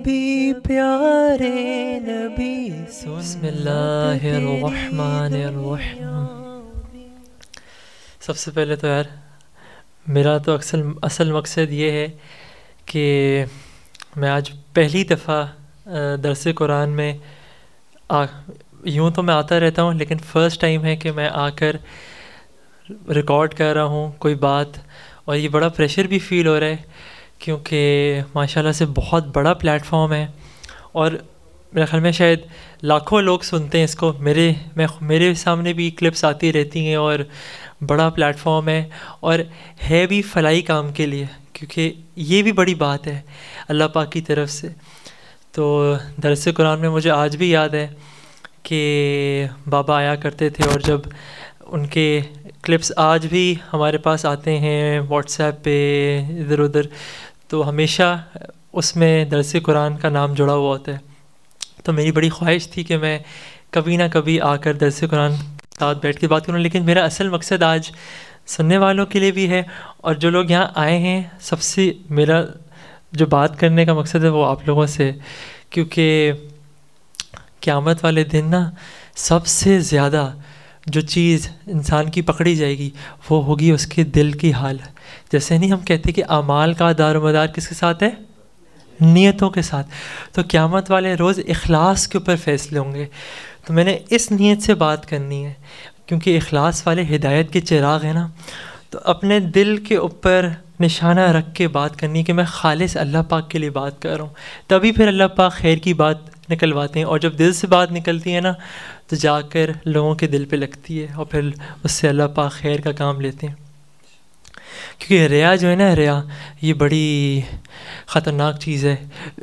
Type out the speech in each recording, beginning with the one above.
نبی پیارے نبی بسم اللہ الرحمن الرحیم. سب سے پہلے تو یار میرا تو اصل مقصد یہ ہے کہ میں آج پہلی دفعہ درس قرآن میں یوں تو میں آتا رہتا ہوں، لیکن فرسٹ ٹائم ہے کہ میں آ کر ریکارڈ کر رہا ہوں کوئی بات، اور یہ بڑا پریشر بھی فیل ہو رہا ہے کیونکہ ماشاءاللہ سے بہت بڑا پلیٹ فارم ہے، اور میرے خیال میں شاید لاکھوں لوگ سنتے ہیں اس کو. میرے سامنے بھی کلپس آتی رہتی ہیں، اور بڑا پلیٹ فارم ہے، اور ہے بھی فلاحی کام کے لیے، کیونکہ یہ بھی بڑی بات ہے اللہ پاک کی طرف سے. تو درس قرآن میں مجھے آج بھی یاد ہے کہ بابا آیا کرتے تھے، اور جب ان کے کلپس آج بھی ہمارے پاس آتے ہیں واٹس ایپ پہ ادھر ادھر، تو ہمیشہ اس میں درس قرآن کا نام جڑا ہوا ہوتا ہے. تو میری بڑی خواہش تھی کہ میں کبھی نہ کبھی آ کر درس قرآن کے ساتھ بیٹھ کے بات کروں، لیکن میرا اصل مقصد آج سننے والوں کے لیے بھی ہے، اور جو لوگ یہاں آئے ہیں سب سے میرا جو بات کرنے کا مقصد ہے وہ آپ لوگوں سے، کیونکہ قیامت والے دن نا سب سے زیادہ جو چیز انسان کی پکڑی جائے گی وہ ہوگی اس کے دل کی حال. جیسے نہیں ہم کہتے کہ اعمال کا دار و مدار کس کے ساتھ ہے؟ نیتوں کے ساتھ. تو قیامت والے روز اخلاص کے اوپر فیصلے ہوں گے. تو میں نے اس نیت سے بات کرنی ہے کیونکہ اخلاص والے ہدایت کے چراغ ہیں نا، تو اپنے دل کے اوپر نشانہ رکھ کے بات کرنی کہ میں خالص اللہ پاک کے لیے بات کر رہا ہوں، تبھی پھر اللہ پاک خیر کی بات نکلواتے ہیں. اور جب دل سے بات نکلتی ہے نا تو جا کر لوگوں کے دل پہ لگتی ہے، اور پھر اس سے اللہ پاک خیر کا کام لیتے ہیں. کیونکہ ریا جو ہے نا، ریا یہ بڑی خطرناک چیز ہے.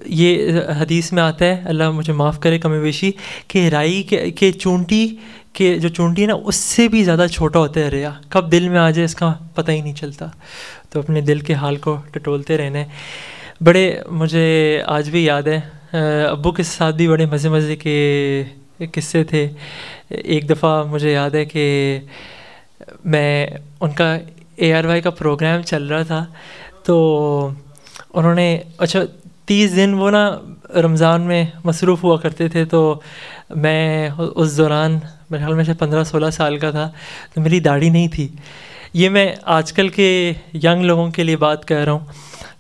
یہ حدیث میں آتا ہے، اللہ مجھے معاف کرے کمی بیشی، کہ رائی کے چونٹی کہ جو چونٹی ہے نا اس سے بھی زیادہ چھوٹا ہوتا ہے ریا. کب دل میں آ جائے اس کا پتہ ہی نہیں چلتا. تو اپنے دل کے حال کو ٹٹولتے رہنا ہے. بڑے مجھے آج بھی یاد ہے ابو کے ساتھ بھی بڑے مزے کے قصے تھے. ایک دفعہ مجھے یاد ہے کہ میں ان کا ARY کا پروگرام چل رہا تھا، تو انہوں نے 30 دن وہ نا رمضان میں مصروف ہوا کرتے تھے. تو میں اس دوران میرے خیال میں سے 15-16 سال کا تھا، تو میری داڑھی نہیں تھی. یہ میں آج کل کے ینگ لوگوں کے لیے بات کر رہا ہوں.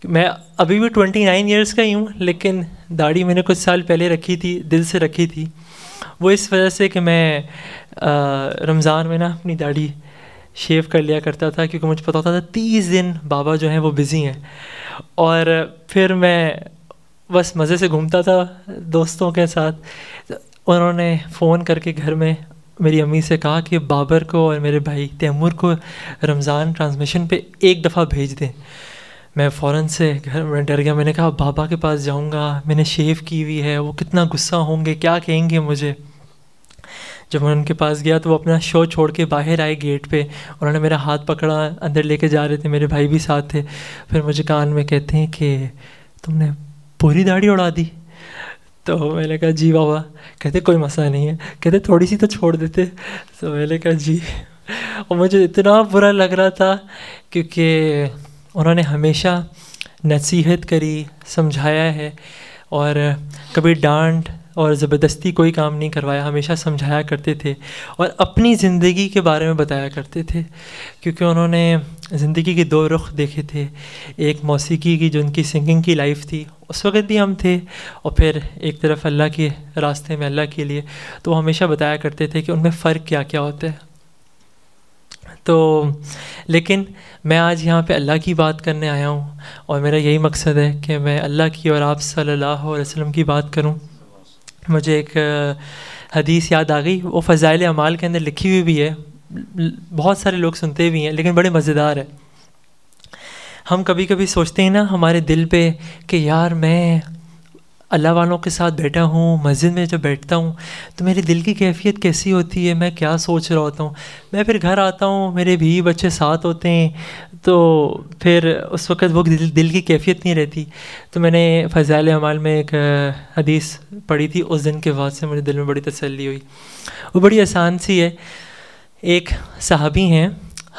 میں ابھی بھی 29 ایئرس کا ہی ہوں، لیکن داڑھی میں نے کچھ سال پہلے رکھی تھی، دل سے رکھی تھی. وہ اس وجہ سے کہ میں رمضان میں نا اپنی داڑھی شیو کر لیا کرتا تھا، کیونکہ مجھے پتا ہوتا تھا 30 دن بابا جو ہیں وہ بزی ہیں. اور پھر میں بس مزے سے گھومتا تھا دوستوں کے ساتھ. انہوں نے فون کر کے گھر میں میری امی سے کہا کہ بابر کو اور میرے بھائی تیمور کو رمضان ٹرانسمیشن پہ ایک دفعہ بھیج دیں. میں فوراً سے گھر میں ڈر گیا. میں نے کہا بابا کے پاس جاؤں گا، میں نے شیو کی ہوئی ہے، وہ کتنا غصہ ہوں گے، کیا کہیں گے مجھے. جب میں ان کے پاس گیا تو وہ اپنا شو چھوڑ کے باہر آئے گیٹ پہ. انہوں نے میرا ہاتھ پکڑا، اندر لے کے جا رہے تھے، میرے بھائی بھی ساتھ تھے. پھر مجھے کان میں کہتے ہیں کہ تم نے پوری داڑھی اڑا دی. تو میں نے کہا جی بابا. کہتے کوئی مسئلہ نہیں ہے، کہتے تھوڑی سی تو چھوڑ دیتے. تو میں نے کہا جی. اور مجھے اتنا برا لگ رہا تھا کیونکہ انہوں نے ہمیشہ نصیحت کری، سمجھایا ہے، اور کبھی ڈانٹ اور زبردستی کوئی کام نہیں کروایا. ہمیشہ سمجھایا کرتے تھے اور اپنی زندگی کے بارے میں بتایا کرتے تھے، کیونکہ انہوں نے زندگی کے 2 رخ دیکھے تھے. ایک موسیقی کی جو ان کی سنگنگ کی لائف تھی، اس وقت بھی ہم تھے، اور پھر ایک طرف اللہ کے راستے میں اللہ کے لیے. تو وہ ہمیشہ بتایا کرتے تھے کہ ان میں فرق کیا کیا ہوتا ہے. تو لیکن میں آج یہاں پہ اللہ کی بات کرنے آیا ہوں، اور میرا یہی مقصد ہے کہ میں اللہ کی اور آپ صلی اللہ علیہ وسلم کی بات کروں. مجھے ایک حدیث یاد آ گئی، وہ فضائل اعمال کے اندر لکھی ہوئی بھی ہے، بہت سارے لوگ سنتے بھی ہیں، لیکن بڑے مزیدار ہے. ہم کبھی کبھی سوچتے ہیں نا ہمارے دل پہ کہ یار میں اللہ والوں کے ساتھ بیٹھا ہوں، مسجد میں جب بیٹھتا ہوں تو میرے دل کی کیفیت کیسی ہوتی ہے، میں کیا سوچ رہا ہوتا ہوں. میں پھر گھر آتا ہوں، میرے بیوی بچے ساتھ ہوتے ہیں، تو پھر اس وقت وہ دل کی کیفیت نہیں رہتی. تو میں نے فضائل اعمال میں ایک حدیث پڑھی تھی، اس دن کے بعد سے مجھے دل میں بڑی تسلی ہوئی. وہ بڑی آسان سی ہے. ایک صحابی ہیں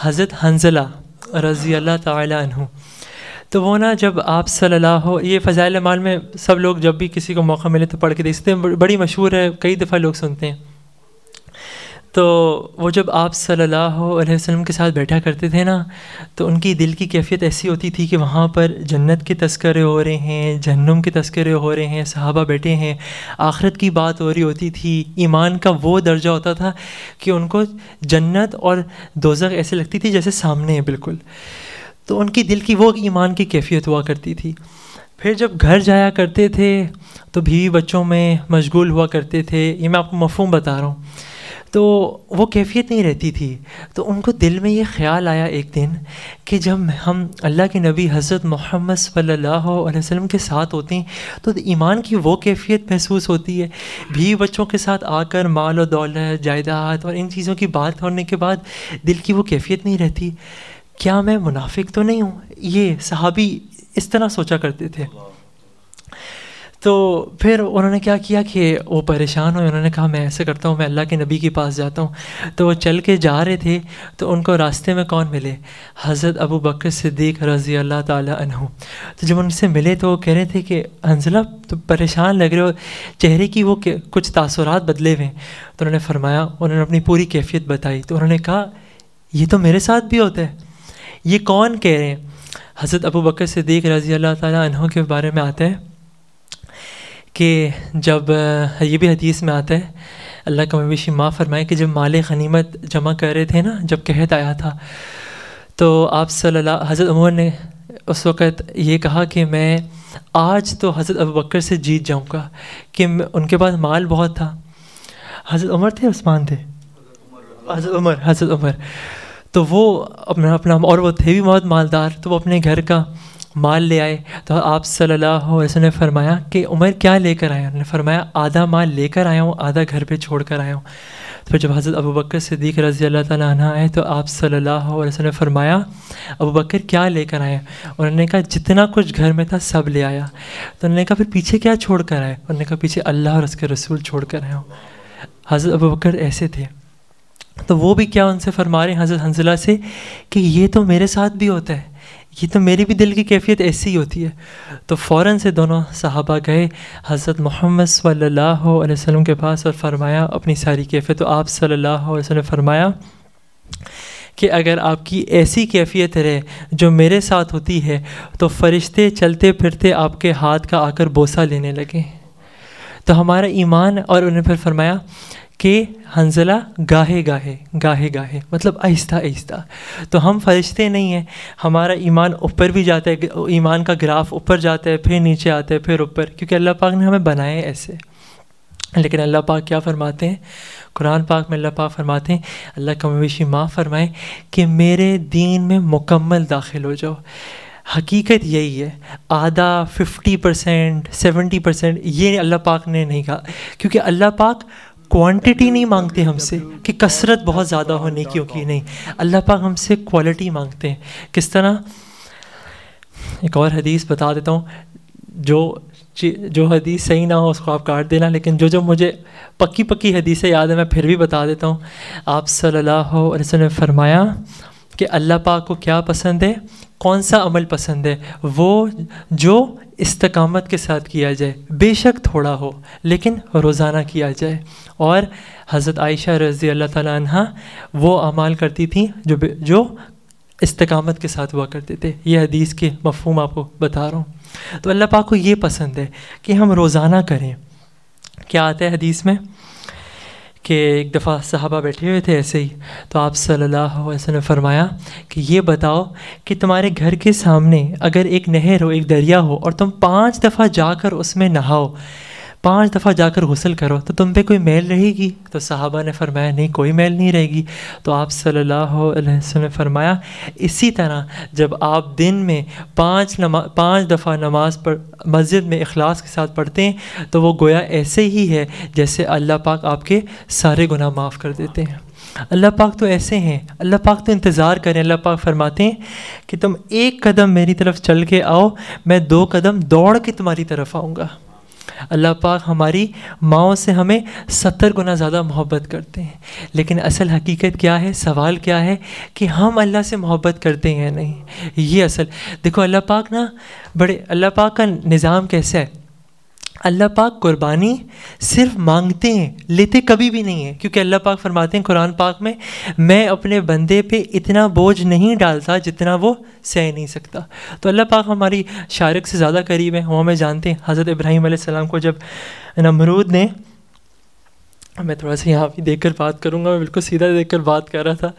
حضرت حنظلہ رضی اللہ تعالی عنہ. تو وہ نا جب آپ صلی اللہ یہ فضائل اعمال میں سب لوگ جب بھی کسی کو موقع ملے تو پڑھ کے دیکھتے ہیں، بڑی مشہور ہے، کئی دفعہ لوگ سنتے ہیں. تو وہ جب آپ صلی اللہ علیہ وسلم کے ساتھ بیٹھا کرتے تھے نا، تو ان کی دل کی کیفیت ایسی ہوتی تھی کہ وہاں پر جنت کے تذکرے ہو رہے ہیں، جہنم کے تذکرے ہو رہے ہیں، صحابہ بیٹھے ہیں، آخرت کی بات ہو رہی ہوتی تھی، ایمان کا وہ درجہ ہوتا تھا کہ ان کو جنت اور دوزخ ایسے لگتی تھی جیسے سامنے ہے بالکل. تو ان کی دل کی وہ ایمان کی کیفیت ہوا کرتی تھی. پھر جب گھر جایا کرتے تھے تو بیوی بچوں میں مشغول ہوا کرتے تھے، یہ میں آپ کو مفہوم بتا رہا ہوں. تو وہ کیفیت نہیں رہتی تھی. تو ان کو دل میں یہ خیال آیا ایک دن کہ جب ہم اللہ کے نبی حضرت محمد صلی اللہ علیہ وسلم کے ساتھ ہوتے ہیں تو ایمان کی وہ کیفیت محسوس ہوتی ہے. بیوی بچوں کے ساتھ آ کر مال و دولت، جائیداد اور ان چیزوں کی بات ہونے کے بعد دل کی وہ کیفیت نہیں رہتی. کیا میں منافق تو نہیں ہوں؟ یہ صحابی اس طرح سوچا کرتے تھے. تو پھر انہوں نے کیا کیا کہ وہ پریشان ہوئے. انہوں نے کہا میں ایسے کرتا ہوں، میں اللہ کے نبی کے پاس جاتا ہوں. تو وہ چل کے جا رہے تھے تو ان کو راستے میں کون ملے؟ حضرت ابو بکر صدیق رضی اللہ تعالیٰ عنہ. تو جب ان سے ملے تو وہ کہہ رہے تھے کہ حنظلہ تو پریشان لگ رہے ہو، چہرے کی وہ کچھ تاثرات بدلے ہوئے ہیں. تو انہوں نے فرمایا، انہوں نے اپنی پوری کیفیت بتائی. تو انہوں نے کہا یہ تو میرے ساتھ بھی ہوتا ہے. یہ کون کہہ رہے ہیں؟ حضرت ابو بکر صدیق رضی اللہ تعالیٰ عنہ کے بارے میں آتا ہے کہ جب یہ بھی حدیث میں آتا ہے، اللہ کا مویشی معاف فرمائے، کہ جب مال غنیمت جمع کر رہے تھے نا، جب قحط آیا تھا تو آپ حضرت عمر نے اس وقت یہ کہا کہ میں آج تو حضرت ابو بکر سے جیت جاؤں گا، کہ ان کے پاس مال بہت تھا. حضرت عمر تھے، عثمان تھے؟ حضرت عمر. تو وہ اپنا اور وہ تھے بھی بہت مالدار، تو وہ اپنے گھر کا مال لے آئے. تو آپ صلی اللہ علیہ وسلم نے فرمایا کہ عمر کیا لے کر آئے؟ انہوں نے فرمایا آدھا مال لے کر آیا ہوں، آدھا گھر پہ چھوڑ کر آیا ہوں. پھر جب حضرت ابو بکر صدیق رضی اللہ تعالیٰ عنہ آئے تو آپ صلی اللہ علیہ وسلم نے فرمایا ابو بکر کیا لے کر آئے؟ انہوں نے کہا جتنا کچھ گھر میں تھا سب لے آیا. تو انہوں نے کہا پھر پیچھے کیا چھوڑ کر آئے؟ انہوں نے کہا پیچھے اللہ اور اس کے رسول چھوڑ کر آیا ہوں. حضرت ابو بکر ایسے تھے. تو وہ بھی کیا ان سے فرما رہے ہیں حضرت حنظلہ سے کہ یہ تو میرے ساتھ بھی ہوتا ہے، یہ تو میری بھی دل کی کیفیت ایسی ہی ہوتی ہے. تو فوراً سے دونوں صحابہ گئے حضرت محمد صلی اللہ علیہ وسلم کے پاس اور فرمایا اپنی ساری کیفیت. تو آپ صلی اللہ علیہ وسلم نے فرمایا کہ اگر آپ کی ایسی کیفیت رہے جو میرے ساتھ ہوتی ہے تو فرشتے چلتے پھرتے آپ کے ہاتھ کا آ کر بوسہ لینے لگے. تو ہمارا ایمان، اور انہوں نے پھر فرمایا کہ حنظلہ گاہے گاہے مطلب آہستہ آہستہ. تو ہم فرشتے نہیں ہیں، ہمارا ایمان اوپر بھی جاتا ہے، ایمان کا گراف اوپر جاتا ہے، پھر نیچے آتا ہے، پھر اوپر، کیونکہ اللہ پاک نے ہمیں بنائے ایسے. لیکن اللہ پاک کیا فرماتے ہیں؟ قرآن پاک میں اللہ پاک فرماتے ہیں، اللہ کا مویشی معاف فرمائے، کہ میرے دین میں مکمل داخل ہو جاؤ. حقیقت یہی ہے، آدھا 50% 70% یہ اللہ پاک نے نہیں کہا، کیونکہ اللہ پاک کوانٹٹی نہیں مانگتے ہم سے کہ کثرت بہت زیادہ ہونے کی نہیں. اللہ پاک ہم سے کوالٹی مانگتے ہیں. کس طرح؟ ایک اور حدیث بتا دیتا ہوں، جو حدیث صحیح نہ ہو اس کو آپ کاٹ دینا، لیکن جو مجھے پکی حدیثیں یاد ہے میں پھر بھی بتا دیتا ہوں. آپ صلی اللہ علیہ وسلم نے فرمایا کہ اللہ پاک کو کیا پسند ہے، کون سا عمل پسند ہے؟ وہ جو استقامت کے ساتھ کیا جائے، بے شک تھوڑا ہو لیکن روزانہ کیا جائے. اور حضرت عائشہ رضی اللہ تعالیٰ عنہ وہ اعمال کرتی تھیں جو استقامت کے ساتھ ہوا کرتے تھے. یہ حدیث کے مفہوم آپ کو بتا رہا ہوں. تو اللہ پاک کو یہ پسند ہے کہ ہم روزانہ کریں. کیا آتا ہے حدیث میں کہ ایک دفعہ صحابہ بیٹھے ہوئے تھے ایسے ہی، تو آپ صلی اللہ علیہ وسلم نے فرمایا کہ یہ بتاؤ کہ تمہارے گھر کے سامنے اگر ایک نہر ہو، ایک دریا ہو، اور تم 5 دفعہ جا کر اس میں نہاؤ، 5 دفعہ جا کر غسل کرو، تو تم پہ کوئی میل رہے گی؟ تو صحابہ نے فرمایا نہیں، کوئی میل نہیں رہے گی. تو آپ صلی اللہ علیہ وسلم نے فرمایا اسی طرح جب آپ دن میں 5 دفعہ نماز مسجد میں اخلاص کے ساتھ پڑھتے ہیں تو وہ گویا ایسے ہی ہے جیسے اللہ پاک آپ کے سارے گناہ معاف کر دیتے ہیں. اللہ پاک تو ایسے ہیں، اللہ پاک تو انتظار کریں. اللہ پاک فرماتے ہیں کہ تم 1 قدم میری طرف چل کے آؤ، میں 2 قدم دوڑ کے تمہاری طرف آؤں گا. اللہ پاک ہماری ماؤں سے ہمیں 70 گنا زیادہ محبت کرتے ہیں، لیکن اصل حقیقت کیا ہے، سوال کیا ہے کہ ہم اللہ سے محبت کرتے ہیں یا نہیں. یہ اصل دیکھو اللہ پاک نا اللہ پاک کا نظام کیسا ہے. اللہ پاک قربانی صرف مانگتے ہیں، لیتے کبھی بھی نہیں ہیں، کیونکہ اللہ پاک فرماتے ہیں قرآن پاک میں اپنے بندے پہ اتنا بوجھ نہیں ڈالتا جتنا وہ سہ نہیں سکتا. تو اللہ پاک ہماری شارق سے زیادہ قریب ہیں، وہ ہمیں جانتے ہیں. حضرت ابراہیم علیہ السلام کو جب نمرود نے، میں تھوڑا سا یہاں بھی دیکھ کر بات کروں گا، میں بالکل سیدھا دیکھ کر بات کر رہا تھا.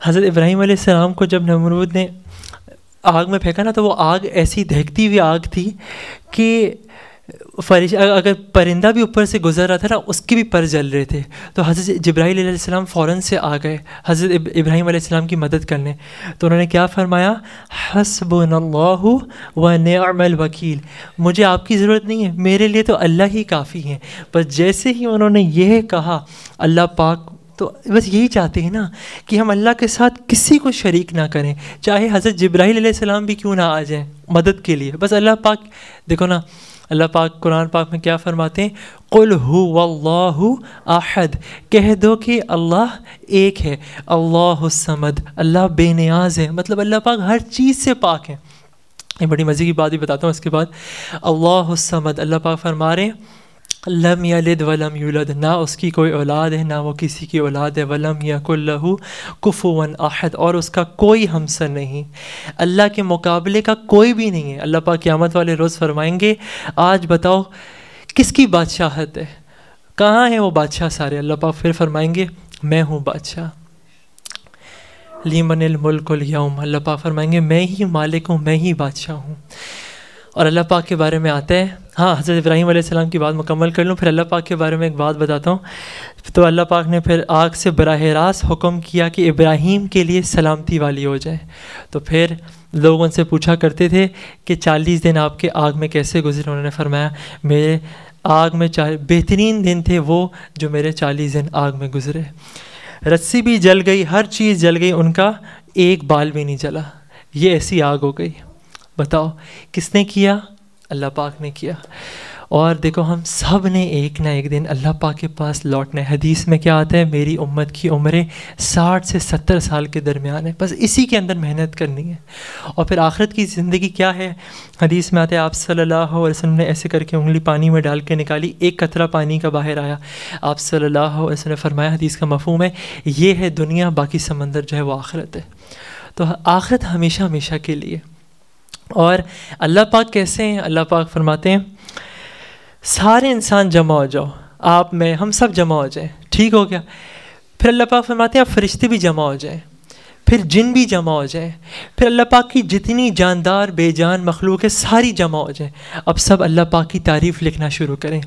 حضرت ابراہیم علیہ السلام کو جب نمرود نے آگ میں پھینکا نا، تو وہ آگ ایسی دہکتی ہوئی آگ تھی کہ اگر پرندہ بھی اوپر سے گزر رہا تھا نا، اس کے بھی پر جل رہے تھے. تو حضرت جبرائیل علیہ السلام فوراً سے آ گئے حضرت ابراہیم علیہ السلام کی مدد کرنے. تو انہوں نے کیا فرمایا، حسبنا اللہ ونعم الوکیل، مجھے آپ کی ضرورت نہیں ہے، میرے لیے تو اللہ ہی کافی ہیں. بس جیسے ہی انہوں نے یہ کہا، اللہ پاک تو بس یہی چاہتے ہیں نا کہ ہم اللہ کے ساتھ کسی کو شریک نہ کریں، چاہے حضرت جبرائیل علیہ السلام بھی کیوں نہ آ جائیں مدد کے لیے. بس اللہ پاک دیکھو نا، اللہ پاک قرآن پاک میں کیا فرماتے ہیں، قل هو اللہ احد، کہہ دو کہ اللہ ایک ہے، اللہ الصمد، اللہ بے نیاز ہے، مطلب اللہ پاک ہر چیز سے پاک ہے. یہ بڑی مزے کی بات بھی بتاتا ہوں اس کے بعد. اللہ الصمد، اللہ پاک فرما رہے ہیں لم یلد ولم یولد، نہ اس کی کوئی اولاد ہے نہ وہ کسی کی اولاد ہے، ولم یکن لہ کفوا احد، اور اس کا کوئی ہمسر نہیں، اللہ کے مقابلے کا کوئی بھی نہیں ہے. اللہ پاک قیامت والے روز فرمائیں گے آج بتاؤ کس کی بادشاہت ہے، کہاں ہیں وہ بادشاہ سارے. اللہ پاک پھر فرمائیں گے میں ہوں بادشاہ. لیمن الملک اليوم، اللہ پاک فرمائیں گے میں ہی مالک ہوں، میں ہی بادشاہ ہوں. اور اللہ پاک کے بارے میں آتا ہے، ہاں حضرت ابراہیم علیہ السلام کی بات مکمل کر لوں، پھر اللہ پاک کے بارے میں ایک بات بتاتا ہوں. تو اللہ پاک نے پھر آگ سے براہ راست حکم کیا کہ ابراہیم کے لیے سلامتی والی ہو جائے. تو پھر لوگ ان سے پوچھا کرتے تھے کہ 40 دن آپ کے آگ میں کیسے گزرے. انہوں نے فرمایا میرے آگ میں بہترین دن تھے وہ جو میرے 40 دن آگ میں گزرے. رسی بھی جل گئی، ہر چیز جل گئی، ان کا ایک بال بھی نہیں جلا. یہ ایسی آگ ہو گئی. بتاؤ کس نے کیا؟ اللہ پاک نے کیا. اور دیکھو ہم سب نے ایک نہ ایک دن اللہ پاک کے پاس لوٹنا ہے. حدیث میں کیا آتا ہے، میری امت کی عمریں 60 سے 70 سال کے درمیان ہے، بس اسی کے اندر محنت کرنی ہے. اور پھر آخرت کی زندگی کیا ہے، حدیث میں آتا ہے آپ صلی اللہ علیہ وسلم نے ایسے کر کے انگلی پانی میں ڈال کے نکالی، ایک قطرہ پانی کا باہر آیا. آپ صلی اللہ علیہ وسلم نے فرمایا، حدیث کا مفہوم ہے یہ ہے دنیا، باقی سمندر جو ہے وہ آخرت ہے. تو آخرت ہمیشہ ہمیشہ کے لیے. اور اللہ پاک کیسے ہیں، اللہ پاک فرماتے ہیں سارے انسان جمع ہو جاؤ، آپ میں ہم سب جمع ہو جائیں. ٹھیک ہو گیا. پھر اللہ پاک فرماتے ہیں اب فرشتے بھی جمع ہو جائیں، پھر جن بھی جمع ہو جائیں، پھر اللہ پاک کی جتنی جاندار بے جان مخلوق ہے ساری جمع ہو جائیں. اب سب اللہ پاک کی تعریف لکھنا شروع کریں.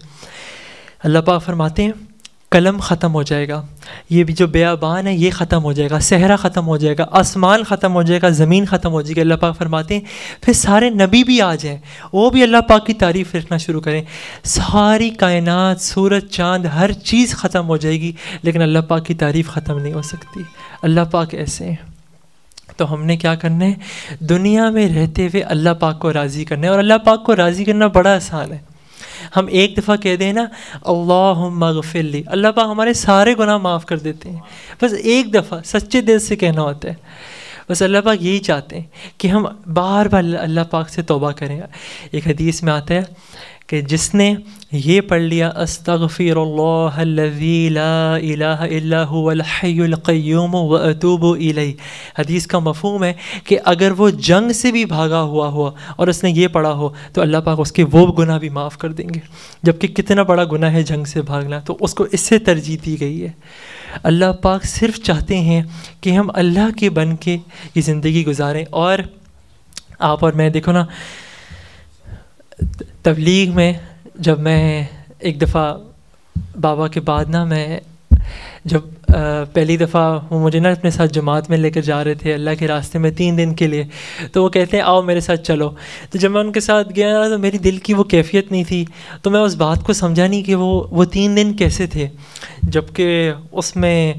اللہ پاک فرماتے ہیں قلم ختم ہو جائے گا، یہ بھی جو بیابان ہے یہ ختم ہو جائے گا، صحرا ختم ہو جائے گا، آسمان ختم ہو جائے گا، زمین ختم ہو جائے گی. اللہ پاک فرماتے ہیں پھر سارے نبی بھی آ جائیں، وہ بھی اللہ پاک کی تعریف لکھنا شروع کریں. ساری کائنات، سورج چاند ہر چیز ختم ہو جائے گی، لیکن اللہ پاک کی تعریف ختم نہیں ہو سکتی. اللہ پاک ایسے ہیں. تو ہم نے کیا کرنا ہے، دنیا میں رہتے ہوئے اللہ پاک کو راضی کرنا ہے. اور اللہ پاک کو راضی کرنا بڑا آسان ہے. ہم ایک دفعہ کہہ دیں نا اللہم اغفر لی، اللہ پاک ہمارے سارے گناہ معاف کر دیتے ہیں. بس ایک دفعہ سچے دل سے کہنا ہوتا ہے. بس اللہ پاک یہی چاہتے ہیں کہ ہم بار بار اللہ پاک سے توبہ کریں. ایک حدیث میں آتا ہے کہ جس نے یہ پڑھ لیا استغفر اللہ الذی لا الہ الا هو الحی القیوم واتوب الیہ، حدیث کا مفہوم ہے کہ اگر وہ جنگ سے بھی بھاگا ہوا اور اس نے یہ پڑھا ہو تو اللہ پاک اس کے وہ گناہ بھی معاف کر دیں گے. جبکہ کتنا بڑا گناہ ہے جنگ سے بھاگنا، تو اس کو اس سے ترجیح دی گئی ہے. اللہ پاک صرف چاہتے ہیں کہ ہم اللہ کے بن کے یہ زندگی گزاریں. اور آپ اور میں دیکھو نا، تبلیغ میں جب میں ایک دفعہ بابا کے بعد نا، میں جب پہلی دفعہ وہ مجھے نا اپنے ساتھ جماعت میں لے کر جا رہے تھے اللہ کے راستے میں 3 دن کے لیے. تو وہ کہتے ہیں آؤ میرے ساتھ چلو. تو جب میں ان کے ساتھ گیا تو میری دل کی وہ کیفیت نہیں تھی, تو میں اس بات کو سمجھا نہیں کہ وہ 3 دن کیسے تھے, جب کہ اس میں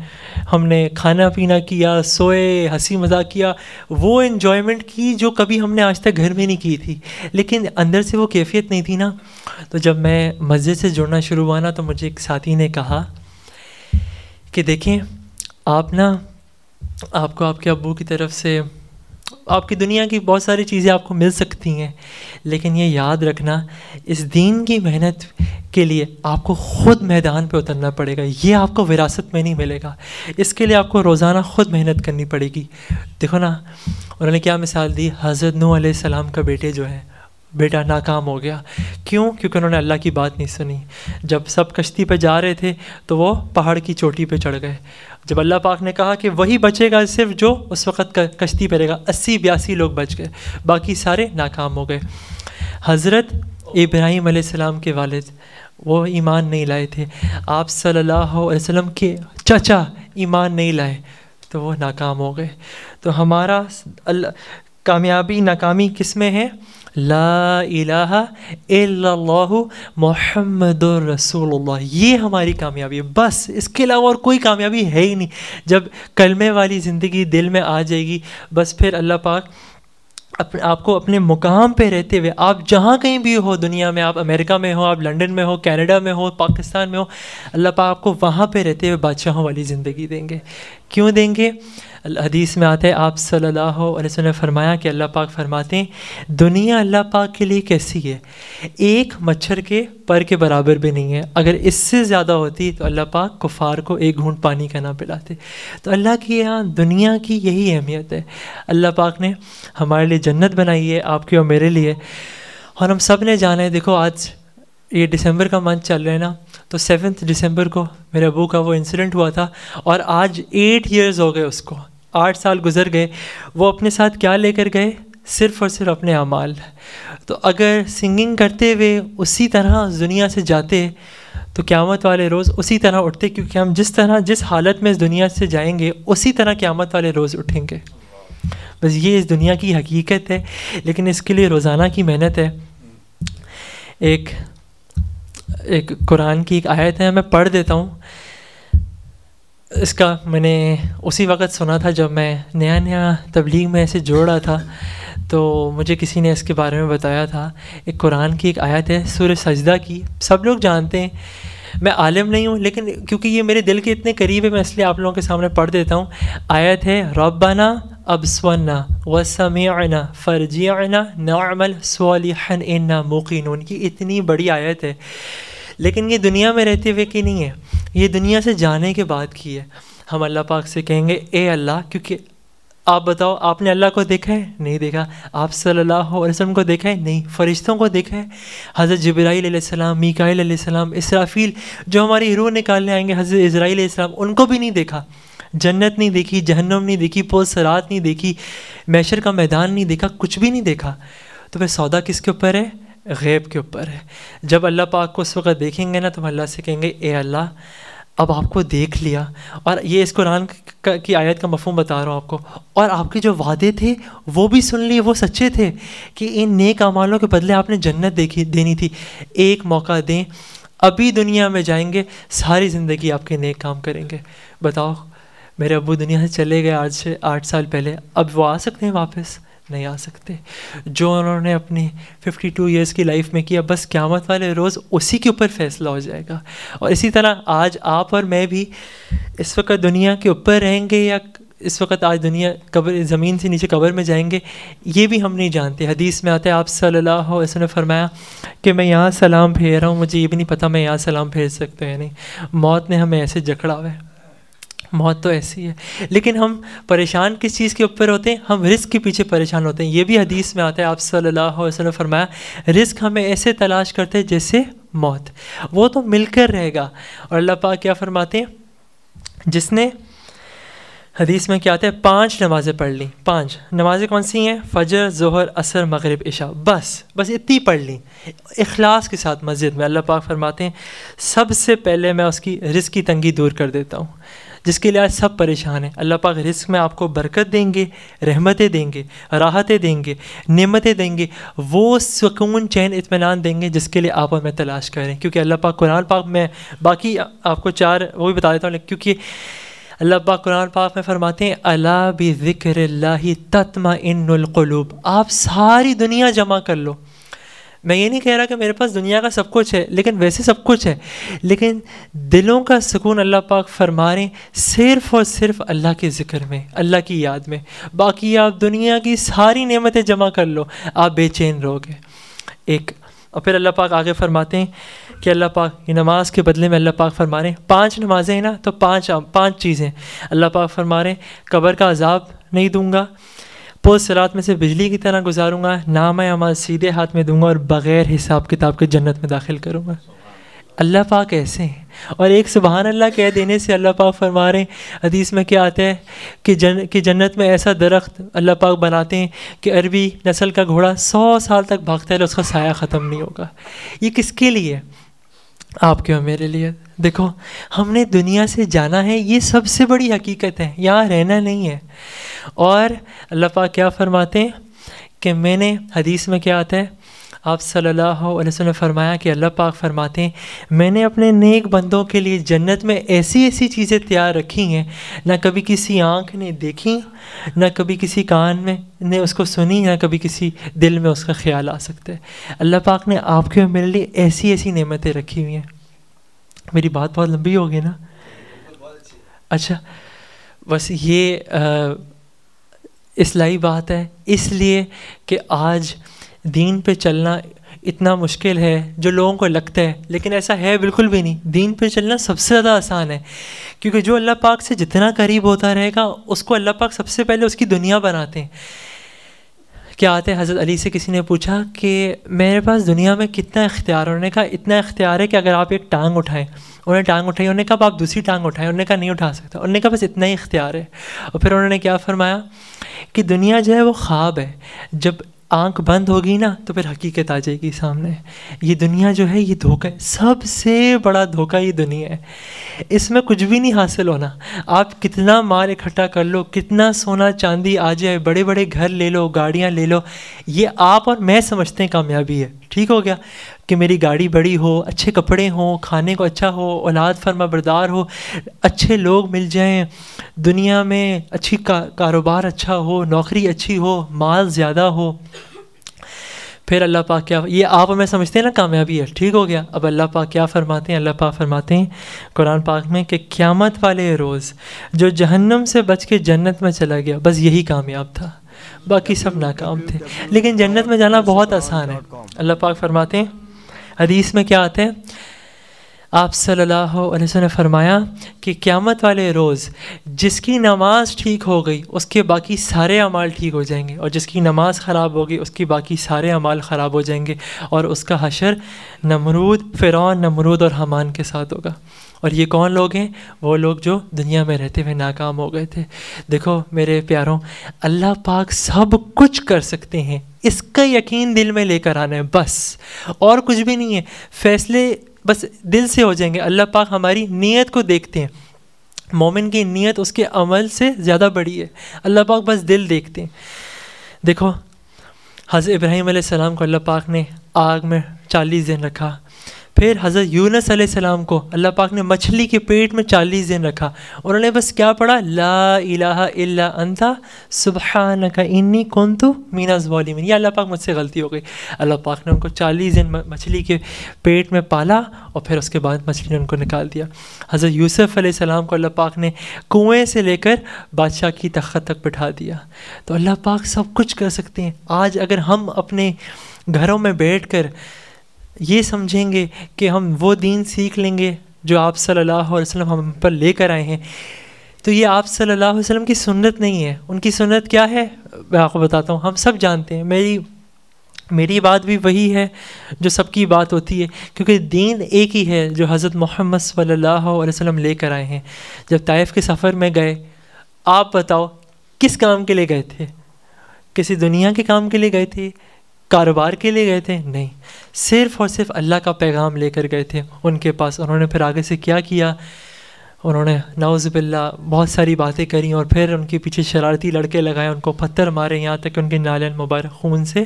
ہم نے کھانا پینا کیا, سوئے, ہنسی مذاق کیا, وہ انجوائمنٹ کی جو کبھی ہم نے آج تک گھر میں نہیں کی تھی, لیکن اندر سے وہ کیفیت نہیں تھی نا. تو جب میں مسجد سے جڑنا شروع ہوا نا تو مجھے ایک ساتھی نے کہا کہ دیکھیں آپ کو آپ کے ابو کی طرف سے آپ کی دنیا کی بہت ساری چیزیں آپ کو مل سکتی ہیں, لیکن یہ یاد رکھنا اس دین کی محنت کے لیے آپ کو خود میدان پہ اترنا پڑے گا, یہ آپ کو وراثت میں نہیں ملے گا, اس کے لیے آپ کو روزانہ خود محنت کرنی پڑے گی. دیکھو نا انہوں نے کیا مثال دی, حضرت نوح علیہ السلام کا بیٹا ناکام ہو گیا. کیوں؟ کیونکہ انہوں نے اللہ کی بات نہیں سنی. جب سب کشتی پہ جا رہے تھے تو وہ پہاڑ کی چوٹی پہ چڑھ گئے. جب اللہ پاک نے کہا کہ وہی بچے گا صرف جو اس وقت کشتی پہ رہے گا, 80-82 لوگ بچ گئے, باقی سارے ناکام ہو گئے. حضرت ابراہیم علیہ السلام کے والد وہ ایمان نہیں لائے تھے, آپ صلی اللہ علیہ وسلم کے چچا ایمان نہیں لائے تو وہ ناکام ہو گئے. تو ہمارا کامیابی ناکامی کس میں ہے؟ لا الہ الا اللہ محمد رسول اللہ, یہ ہماری کامیابی ہے, بس اس کے علاوہ اور کوئی کامیابی ہے ہی نہیں. جب کلمے والی زندگی دل میں آ جائے گی بس پھر اللہ پاک آپ کو اپنے مقام پہ رہتے ہوئے, آپ جہاں کہیں بھی ہو دنیا میں, آپ امریکہ میں ہو, آپ لنڈن میں ہو, کینیڈا میں ہو, پاکستان میں ہو, اللہ پاک آپ کو وہاں پہ رہتے ہوئے بادشاہوں والی زندگی دیں گے. کیوں دیں گے؟ حدیث میں آتا ہے آپ صلی اللہ علیہ وسلم نے فرمایا کہ اللہ پاک فرماتے ہیں دنیا اللہ پاک کے لیے کیسی ہے, ایک مچھر کے پر کے برابر بھی نہیں ہے. اگر اس سے زیادہ ہوتی تو اللہ پاک کفار کو ایک گھونٹ پانی کا نہ پلاتے. تو اللہ کی یہاں دنیا کی یہی اہمیت ہے. اللہ پاک نے ہمارے لیے جنت بنائی ہے, آپ کے اور میرے لیے, اور ہم سب نے جانا ہے. دیکھو آج یہ دسمبر کا منتھ چل رہا ہے نا, تو 7 دسمبر کو میرے ابو کا وہ انسیڈنٹ ہوا تھا, اور آج 8 ایئرز ہو گئے اس کو, 8 سال گزر گئے. وہ اپنے ساتھ کیا لے کر گئے؟ صرف اور صرف اپنے اعمال. تو اگر سنگنگ کرتے ہوئے اسی طرح دنیا سے جاتے تو قیامت والے روز اسی طرح اٹھتے, کیونکہ ہم جس حالت میں اس دنیا سے جائیں گے اسی طرح قیامت والے روز اٹھیں گے. بس یہ اس دنیا کی حقیقت ہے, لیکن اس کے لیے روزانہ کی محنت ہے. ایک قرآن کی ایک آیت ہے, میں پڑھ دیتا ہوں. اس کا میں نے اسی وقت سنا تھا جب میں نیا تبلیغ میں ایسے جوڑ رہا تھا, تو مجھے کسی نے اس کے بارے میں بتایا تھا. ایک قرآن کی ایک آیت ہے سورہ سجدہ کی, سب لوگ جانتے ہیں, میں عالم نہیں ہوں لیکن کیونکہ یہ میرے دل کے اتنے قریب ہے میں اس لیے آپ لوگوں کے سامنے پڑھ دیتا ہوں. آیت ہے ربنا ابصرنا وسمعنا فرجعنا نعمل صالحا انا موقنون. یہ اتنی بڑی آیت ہے, لیکن یہ دنیا میں رہتے ہوئے کی نہیں ہے, یہ دنیا سے جانے کے بعد کی ہے. ہم اللہ پاک سے کہیں گے اے اللہ, کیونکہ آپ بتاؤ آپ نے اللہ کو دیکھا ہے؟ نہیں دیکھا. آپ صلی اللہ علیہ وسلم کو دیکھا ہے؟ نہیں. فرشتوں کو دیکھا ہے؟ حضرت جبرائیل علیہ السلام, میکائیل علیہ السلام, اسرافیل جو ہماری روح نکالنے آئیں گے, حضرت اسرائیل علیہ السلام, ان کو بھی نہیں دیکھا. جنت نہیں دیکھی, جہنم نہیں دیکھی, پول صراط نہیں دیکھی, محشر کا میدان نہیں دیکھا, کچھ بھی نہیں دیکھا. تو پھر سودا کس کے اوپر ہے؟ غیب کے اوپر ہے. جب اللہ پاک کو اس وقت دیکھیں گے نا تو ہم اللہ سے کہیں گے اے اللہ اب آپ کو دیکھ لیا, اور یہ اس قرآن کی آیت کا مفہوم بتا رہا ہوں آپ کو, اور آپ کے جو وعدے تھے وہ بھی سن لیے, وہ سچے تھے کہ ان نیک اعمالوں کے بدلے آپ نے جنت دینی تھی. ایک موقع دیں, ابھی دنیا میں جائیں گے, ساری زندگی آپ کے نیک کام کریں گے. بتاؤ میرے ابو دنیا سے چلے گئے آج سے 8 سال پہلے, اب وہ آ سکتے ہیں واپس؟ نہیں آ سکتے. جو انہوں نے اپنی 52 ایئرس کی لائف میں کیا, بس قیامت والے روز اسی کے اوپر فیصلہ ہو جائے گا. اور اسی طرح آج آپ اور میں بھی اس وقت دنیا کے اوپر رہیں گے یا اس وقت آج دنیا قبر زمین سے نیچے قبر میں جائیں گے, یہ بھی ہم نہیں جانتے. حدیث میں آتا ہے آپ صلی اللہ علیہ وسلم نے فرمایا کہ میں یہاں سلام بھیج رہا ہوں, مجھے یہ بھی نہیں پتہ میں یہاں سلام بھیج سکتے ہیں نہیں. موت نے ہمیں ایسے جکڑا ہوا ہے, موت تو ایسی ہے. لیکن ہم پریشان کس چیز کے اوپر ہوتے ہیں؟ ہم رزق کے پیچھے پریشان ہوتے ہیں. یہ بھی حدیث میں آتا ہے آپ صلی اللہ علیہ وسلم نے فرمایا رزق ہمیں ایسے تلاش کرتے ہیں جیسے موت, وہ تو مل کر رہے گا. اور اللہ پاک کیا فرماتے ہیں, جس نے حدیث میں کیا آتا ہے 5 نمازیں پڑھ لیں. 5 نمازیں کون سی ہیں؟ فجر, ظہر, عصر, مغرب, عشاء, بس اتنی پڑھ لیں اخلاص کے ساتھ مسجد میں. اللہ پاک فرماتے ہیں سب سے پہلے میں اس کی رزق کی تنگی دور کر دیتا ہوں. جس کے لیے آج سب پریشان ہیں. اللہ پاک رزق میں آپ کو برکت دیں گے, رحمتیں دیں گے, راحتیں دیں گے, نعمتیں دیں گے, وہ سکون چین اطمینان دیں گے جس کے لیے آپ اور میں تلاش کریں. کیونکہ اللہ پاک قرآن پاک میں, باقی آپ کو 4 وہ بھی بتا دیتا ہوں, کیونکہ اللہ پاک قرآن پاک میں فرماتے ہیں الا بذکر اللہ تطمئن القلوب. آپ ساری دنیا جمع کر لو. میں یہ نہیں کہہ رہا کہ میرے پاس دنیا کا سب کچھ ہے, لیکن ویسے سب کچھ ہے, لیکن دلوں کا سکون اللہ پاک فرما رہے ہیں صرف اور صرف اللہ کے ذکر میں, اللہ کی یاد میں. باقی آپ دنیا کی ساری نعمتیں جمع کر لو, آپ بے چین رہو گے. ایک اور پھر اللہ پاک آگے فرماتے ہیں کہ اللہ پاک یہ نماز کے بدلے میں اللہ پاک فرما رہے ہیں 5 نمازیں ہیں نا, تو 5 چیزیں اللہ پاک فرما رہے ہیں قبر کا عذاب نہیں دوں گا, پوست صراط میں سے بجلی کی طرح گزاروں گا, نام اعمال سیدھے ہاتھ میں دوں گا, اور بغیر حساب کتاب کے جنت میں داخل کروں گا. اللہ پاک ایسے ہیں. اور ایک سبحان اللہ کہہ دینے سے اللہ پاک فرما رہے ہیں, حدیث میں کیا آتا ہے کہ جنت میں ایسا درخت اللہ پاک بناتے ہیں کہ عربی نسل کا گھوڑا 100 سال تک بھاگتا ہے, اس کا سایہ ختم نہیں ہوگا. یہ کس کے لیے؟ آپ کے اور میرے لیے. دیکھو ہم نے دنیا سے جانا ہے, یہ سب سے بڑی حقیقت ہے, یہاں رہنا نہیں ہے. اور اللہ پاک کیا فرماتے ہیں کہ میں نے, حدیث میں کیا آتا ہے, آپ صلی اللہ علیہ وسلم نے فرمایا کہ اللہ پاک فرماتے ہیں میں نے اپنے نیک بندوں کے لیے جنت میں ایسی ایسی چیزیں تیار رکھی ہیں نہ کبھی کسی آنکھ نے دیکھی, نہ کبھی کسی کان میں نے اس کو سنی, نہ کبھی کسی دل میں اس کا خیال آ سکتا ہے. اللہ پاک نے آپ کے اور میرے لیے ایسی ایسی نعمتیں رکھی ہوئی ہیں. میری بات بہت لمبی ہوگی نا؟ اچھا, بس یہ اصلاحی بات ہے, اس لیے کہ آج دین پہ چلنا اتنا مشکل ہے جو لوگوں کو لگتا ہے, لیکن ایسا ہے بالکل بھی نہیں. دین پہ چلنا سب سے زیادہ آسان ہے, کیونکہ جو اللہ پاک سے جتنا قریب ہوتا رہے گا اس کو اللہ پاک سب سے پہلے اس کی دنیا بناتے ہیں. کیا آتے ہیں, حضرت علی سے کسی نے پوچھا کہ میرے پاس دنیا میں کتنا اختیار ہے؟ انہوں نے کہا اتنا اختیار ہے کہ اگر آپ ایک ٹانگ اٹھائیں. انہوں نے ٹانگ اٹھائی, انہوں نے کہا آپ دوسری ٹانگ اٹھائیں. انہوں نے کہا نہیں اٹھا سکتا. انہوں نے کہا بس اتنا ہی اختیار ہے. اور پھر انہوں نے کیا فرمایا کہ دنیا جو ہے وہ خواب ہے, جب آنکھ بند ہوگی نا تو پھر حقیقت آ جائے گی سامنے. یہ دنیا جو ہے یہ دھوکہ ہے, سب سے بڑا دھوکہ یہ دنیا ہے. اس میں کچھ بھی نہیں حاصل ہونا. آپ کتنا مال اکٹھا کر لو, کتنا سونا چاندی آ جائے, بڑے بڑے گھر لے لو, گاڑیاں لے لو, یہ آپ اور میں سمجھتے ہیں کامیابی ہے. ٹھیک ہو گیا کہ میری گاڑی بڑی ہو, اچھے کپڑے ہوں, کھانے کو اچھا ہو, اولاد فرما بردار ہو, اچھے لوگ مل جائیں, دنیا میں اچھی کاروبار اچھا ہو, نوکری اچھی ہو, مال زیادہ ہو, پھر اللہ پاک کیا, یہ آپ اور میں سمجھتے ہیں نا کامیابی ہے. ٹھیک ہو گیا. اب اللہ پاک کیا فرماتے ہیں؟ اللہ پاک فرماتے ہیں قرآن پاک میں کہ قیامت والے روز جو جہنم سے بچ کے جنت میں چلا گیا بس یہی کامیاب تھا, باقی سب ناکام تھے. لیکن جنت میں جانا بہت آسان ہے. اللہ پاک فرماتے ہیں, حدیث میں کیا آتے ہیں, آپ صلی اللہ علیہ وسلم نے فرمایا کہ قیامت والے روز جس کی نماز ٹھیک ہو گئی اس کے باقی سارے اعمال ٹھیک ہو جائیں گے, اور جس کی نماز خراب ہوگی اس کی باقی سارے اعمال خراب ہو جائیں گے, اور اس کا حشر فرعون, نمرود اور حامان کے ساتھ ہوگا. اور یہ کون لوگ ہیں؟ وہ لوگ جو دنیا میں رہتے ہوئے ناکام ہو گئے تھے. دیکھو میرے پیاروں, اللہ پاک سب کچھ کر سکتے ہیں, اس کا یقین دل میں لے کر آنا ہے بس, اور کچھ بھی نہیں ہے. فیصلے بس دل سے ہو جائیں گے. اللہ پاک ہماری نیت کو دیکھتے ہیں. مومن کی نیت اس کے عمل سے زیادہ بڑی ہے. اللہ پاک بس دل دیکھتے ہیں. دیکھو حضرت ابراہیم علیہ السلام کو اللہ پاک نے آگ میں 40 دن رکھا. پھر حضرت یونس علیہ السلام کو اللہ پاک نے مچھلی کے پیٹ میں 40 دن رکھا. انہوں نے بس کیا پڑھا؟ لا الہ الا انت سبحانک انی کنت من الظالمین. یہ اللہ پاک مجھ سے غلطی ہو گئی. اللہ پاک نے ان کو 40 دن مچھلی کے پیٹ میں پالا, اور پھر اس کے بعد مچھلی نے ان کو نکال دیا. حضرت یوسف علیہ السلام کو اللہ پاک نے کنویں سے لے کر بادشاہ کی تخت تک بٹھا دیا. تو اللہ پاک سب کچھ کر سکتے ہیں. آج اگر ہم اپنے گھروں میں بیٹھ کر یہ سمجھیں گے کہ ہم وہ دین سیکھ لیں گے جو آپ صلی اللہ علیہ وسلم ہم پر لے کر آئے ہیں, تو یہ آپ صلی اللہ علیہ وسلم کی سنت نہیں ہے. ان کی سنت کیا ہے میں آپ کو بتاتا ہوں, ہم سب جانتے ہیں. میری بات بھی وہی ہے جو سب کی بات ہوتی ہے, کیونکہ دین ایک ہی ہے جو حضرت محمد صلی اللہ علیہ وسلم لے کر آئے ہیں. جب طائف کے سفر میں گئے, آپ بتاؤ کس کام کے لیے گئے تھے؟ کسی دنیا کے کام کے لیے گئے تھے؟ کاروبار کے لیے گئے تھے؟ نہیں, صرف اور صرف اللہ کا پیغام لے کر گئے تھے ان کے پاس. انہوں نے پھر آگے سے کیا کیا؟ انہوں نے نعوذ باللہ بہت ساری باتیں کریں اور پھر ان کے پیچھے شرارتی لڑکے لگائے، ان کو پتھر مارے، یہاں تک کہ ان کے نالین مبارک خون سے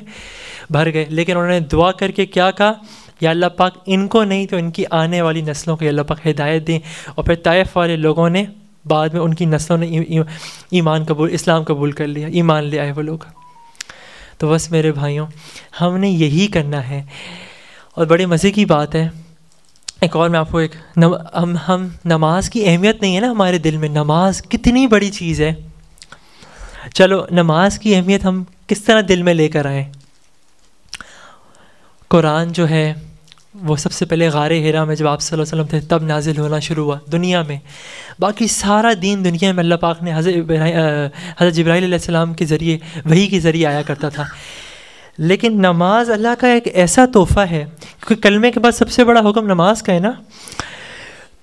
بھر گئے. لیکن انہوں نے دعا کر کے کیا کہا، یا اللہ پاک ان کو نہیں تو ان کی آنے والی نسلوں کو اللہ پاک ہدایت دیں. اور پھر طائف والے لوگوں نے بعد میں ان کی نسلوں نے اسلام قبول کر لیا، ایمان لے آئے وہ لوگ. تو بس میرے بھائیوں، ہم نے یہی کرنا ہے. اور بڑے مزے کی بات ہے، ایک اور میں آپ کو ہم نماز کی اہمیت نہیں ہے نا ہمارے دل میں، نماز کتنی بڑی چیز ہے. چلو نماز کی اہمیت ہم کس طرح دل میں لے کر آئیں. قرآن جو ہے وہ سب سے پہلے غار حرا میں جب آپ صلی اللہ علیہ وسلم تھے تب نازل ہونا شروع ہوا دنیا میں. باقی سارا دین دنیا میں اللہ پاک نے حضرت جبرائیل علیہ السلام کے ذریعے، وحی کے ذریعے آیا کرتا تھا. لیکن نماز اللہ کا ایک ایسا تحفہ ہے، کیونکہ کلمے کے بعد سب سے بڑا حکم نماز کا ہے نا.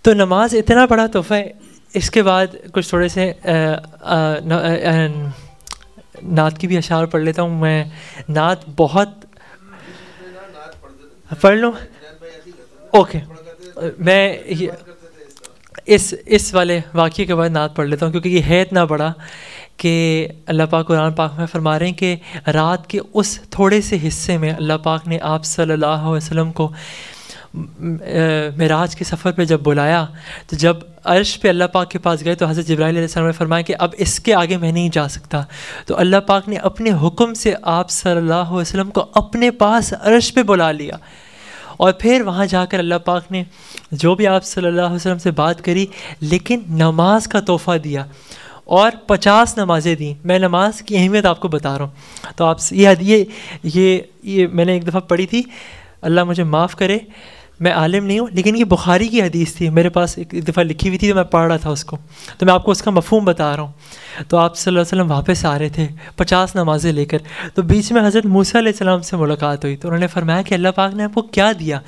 تو نماز اتنا بڑا تحفہ ہے. اس کے بعد کچھ تھوڑے سے نعت کی بھی اشعار پڑھ لیتا ہوں. میں نعت بہت پڑھ لوں؟ اوکے، میں اس والے واقعے کے بعد نعت پڑھ لیتا ہوں، کیونکہ یہ ہے اتنا بڑا کہ اللہ پاک قرآن پاک میں فرما رہے ہیں کہ رات کے اس تھوڑے سے حصے میں اللہ پاک نے آپ صلی اللہ علیہ وسلم کو معراج کے سفر پہ جب بلایا، تو جب عرش پہ اللہ پاک کے پاس گئے تو حضرت جبرائیل علیہ السلام نے فرمایا کہ اب اس کے آگے میں نہیں جا سکتا. تو اللہ پاک نے اپنے حکم سے آپ صلی اللہ علیہ وسلم کو اپنے پاس عرش پہ بلا لیا، اور پھر وہاں جا کر اللہ پاک نے جو بھی آپ صلی اللہ علیہ وسلم سے بات کری، لیکن نماز کا تحفہ دیا اور 50 نمازیں دیں. میں نماز کی اہمیت آپ کو بتا رہا ہوں. تو آپ یہ میں نے ایک دفعہ پڑھی تھی، اللہ مجھے معاف کرے، میں عالم نہیں ہوں، لیکن یہ بخاری کی حدیث تھی، میرے پاس ایک دفعہ لکھی ہوئی تھی تو میں پڑھ رہا تھا اس کو، تو میں آپ کو اس کا مفہوم بتا رہا ہوں. تو آپ صلی اللہ علیہ وسلم واپس آ رہے تھے 50 نمازیں لے کر. تو بیچ میں حضرت موسیٰ علیہ السلام سے ملاقات ہوئی، تو انہوں نے فرمایا کہ اللہ پاک نے آپ کو کیا دیا؟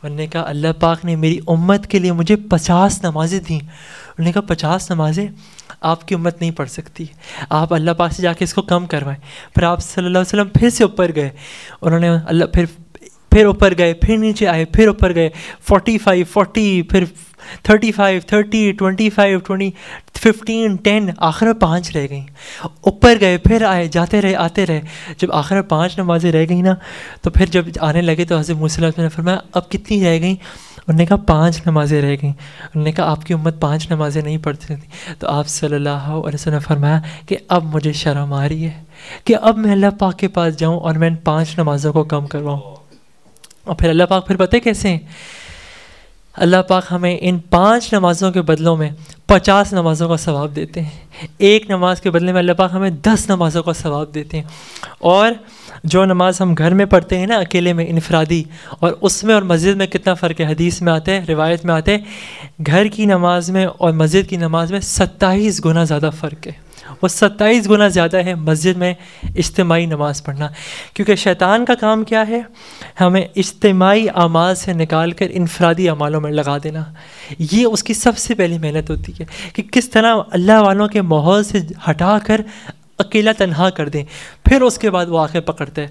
انہوں نے کہا اللہ پاک نے میری امت کے لیے مجھے 50 نمازیں دیں. انہوں نے کہا 50 نمازیں آپ کی امت نہیں پڑھ سکتی، آپ اللہ پاک سے جا کے اس کو کم کروائیں. پھر آپ صلی اللہ علیہ وسلم پھر سے اوپر گئے، انہوں نے پھر اوپر گئے، پھر نیچے آئے، پھر اوپر گئے، 45 40، پھر 35 30 25 20 15 10، آخر میں 5 رہ گئیں. اوپر گئے، پھر آئے، جاتے رہے، آتے رہے. جب آخر میں 5 نمازیں رہ گئیں نا، تو پھر جب آنے لگے تو حضرت موسیٰ علیہ السلام نے فرمایا اب کتنی رہ گئیں؟ انہوں نے کہا 5 نمازیں رہ گئیں. انہوں نے کہا آپ کی امت 5 نمازیں نہیں پڑھتی تھیں. تو آپ صلی اللہ علیہ وسلم نے فرمایا کہ اب مجھے شرم آ رہی ہے کہ اب میں اللہ پاک کے پاس جاؤں اور میں ان 5 نمازوں کو کم کرواؤں. اور پھر اللہ پاک پھر پتہ کیسے ہیں؟ اللہ پاک ہمیں ان 5 نمازوں کے بدلوں میں 50 نمازوں کا ثواب دیتے ہیں. ایک نماز کے بدلے میں اللہ پاک ہمیں 10 نمازوں کا ثواب دیتے ہیں. اور جو نماز ہم گھر میں پڑھتے ہیں نا اکیلے میں انفرادی، اور اس میں اور مسجد میں کتنا فرق ہے؟ حدیث میں آتا ہے، روایت میں آتا ہے، گھر کی نماز میں اور مسجد کی نماز میں 27 گنا زیادہ فرق ہے. وہ 27 گنا زیادہ ہے مسجد میں اجتماعی نماز پڑھنا. کیونکہ شیطان کا کام کیا ہے؟ ہمیں اجتماعی اعمال سے نکال کر انفرادی اعمالوں میں لگا دینا. یہ اس کی سب سے پہلی محنت ہوتی ہے کہ کس طرح اللہ والوں کے ماحول سے ہٹا کر اکیلا تنہا کر دیں، پھر اس کے بعد وہ آ کے پکڑتا ہے.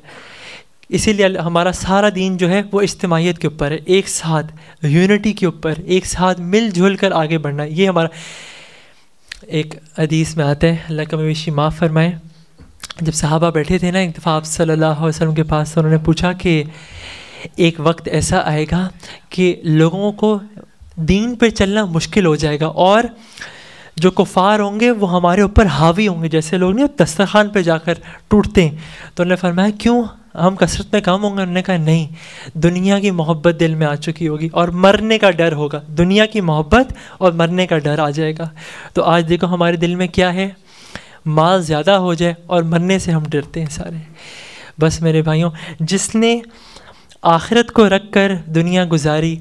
اسی لیے ہمارا سارا دین جو ہے وہ اجتماعیت کے اوپر ہے، ایک ساتھ یونٹی کے اوپر، ایک ساتھ مل جل کر آگے بڑھنا. یہ ہمارا ایک حدیث میں آتا ہے، اللہ کا مویشی معاف فرمائے، جب صحابہ بیٹھے تھے نا ایک دفعہ آپ صلی اللہ علیہ وسلم کے پاس، تو انہوں نے پوچھا کہ ایک وقت ایسا آئے گا کہ لوگوں کو دین پہ چلنا مشکل ہو جائے گا، اور جو کفار ہوں گے وہ ہمارے اوپر حاوی ہوں گے، جیسے لوگ نہیں دسترخوان پہ جا کر ٹوٹتے ہیں. تو انہوں نے فرمایا کیوں، ہم کثرت میں کام ہوں گے؟ انہوں نے کہا نہیں، دنیا کی محبت دل میں آ چکی ہوگی اور مرنے کا ڈر ہوگا، دنیا کی محبت اور مرنے کا ڈر آ جائے گا. تو آج دیکھو ہمارے دل میں کیا ہے، مال زیادہ ہو جائے اور مرنے سے ہم ڈرتے ہیں سارے. بس میرے بھائیوں، جس نے آخرت کو رکھ کر دنیا گزاری،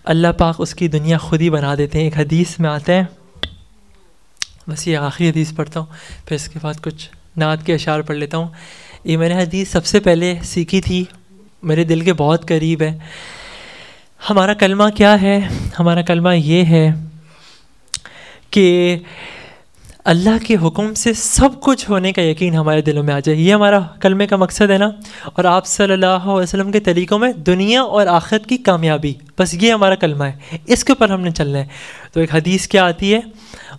اللہ پاک اس کی دنیا خود ہی بنا دیتے ہیں. ایک حدیث میں آتا ہے، بس یہ آخری حدیث پڑھتا ہوں، پھر اس کے بعد کچھ نعت کے اشعار پڑھ لیتا ہوں. یہ میں نے حدیث سب سے پہلے سیکھی تھی، میرے دل کے بہت قریب ہے. ہمارا کلمہ کیا ہے؟ ہمارا کلمہ یہ ہے کہ اللہ کے حکم سے سب کچھ ہونے کا یقین ہمارے دلوں میں آ جائے. یہ ہمارا کلمے کا مقصد ہے نا. اور آپ صلی اللہ علیہ وسلم کے طریقوں میں دنیا اور آخرت کی کامیابی بس یہ ہمارا کلمہ ہے، اس کے اوپر ہم نے چلنا ہے. تو ایک حدیث کیا آتی ہے،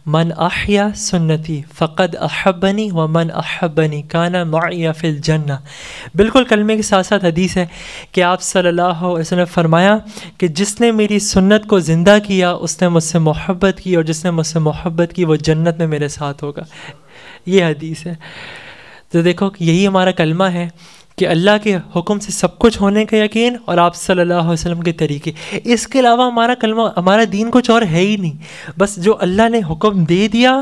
من احیا سنتی فقد احبنی ومن احبنی کان معی فی الجنہ. بالکل کلمے کے ساتھ ساتھ حدیث ہے کہ آپ صلی اللہ علیہ وسلم نے فرمایا کہ جس نے میری سنت کو زندہ کیا اس نے مجھ سے محبت کی، اور جس نے مجھ سے محبت کی وہ جنت میں میرے ساتھ ہوگا. یہ حدیث ہے. تو دیکھو یہی ہمارا کلمہ ہے کہ اللہ کے حکم سے سب کچھ ہونے کا یقین، اور آپ صلی اللہ علیہ وسلم کے طریقے. اس کے علاوہ ہمارا کلمہ، ہمارا دین کچھ اور ہے ہی نہیں. بس جو اللہ نے حکم دے دیا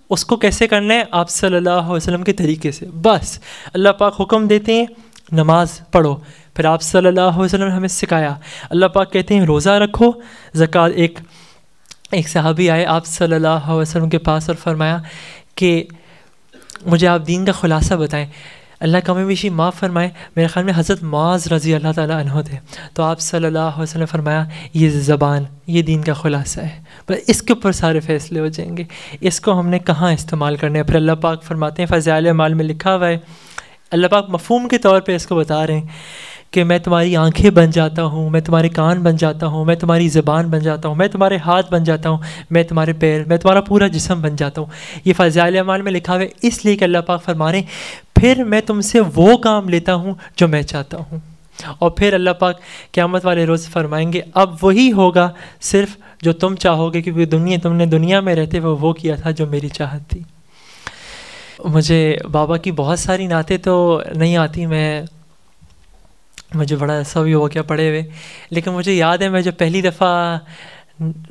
اس کو کیسے کرنا ہے، آپ صلی اللہ علیہ وسلم کے طریقے سے. بس اللہ پاک حکم دیتے ہیں نماز پڑھو، پھر آپ صلی اللہ علیہ وسلم نے ہمیں سکھایا. اللہ پاک کہتے ہیں روزہ رکھو، زکوٰۃ. ایک صحابی آئے آپ صلی اللہ علیہ وسلم کے پاس اور فرمایا کہ مجھے آپ دین کا خلاصہ بتائیں. اللہ کمی بیشی معاف فرمائے، میرے خیال میں حضرت معاذ رضی اللہ تعالیٰ عنہ تھے. تو آپ صلی اللہ علیہ وسلم نے فرمایا یہ زبان یہ دین کا خلاصہ ہے، پر اس کے اوپر سارے فیصلے ہو جائیں گے. اس کو ہم نے کہاں استعمال کرنا ہے؟ پھر اللہ پاک فرماتے ہیں فضائل اعمال میں لکھا ہوا ہے، اللہ پاک مفہوم کے طور پہ اس کو بتا رہے ہیں کہ میں تمہاری آنکھیں بن جاتا ہوں، میں تمہارے کان بن جاتا ہوں، میں تمہاری زبان بن جاتا ہوں، میں تمہارے ہاتھ بن جاتا ہوں، میں تمہارے پیر، میں تمہارا پورا جسم بن جاتا ہوں. یہ فضائل اعمال میں لکھا ہوا ہے، اس لیے کہ اللہ پاک فرما رہے ہیں پھر میں تم سے وہ کام لیتا ہوں جو میں چاہتا ہوں. اور پھر اللہ پاک قیامت والے روز فرمائیں گے اب وہی ہوگا صرف جو تم چاہو گے، کیونکہ تم نے دنیا میں رہتے ہوئے وہ کیا تھا جو میری چاہت تھی. مجھے بابا کی بہت ساری نعتیں تو نہیں آتی، مجھے بڑا ایسا بھی ہو گیا پڑھے ہوئے، لیکن مجھے یاد ہے میں جب پہلی دفعہ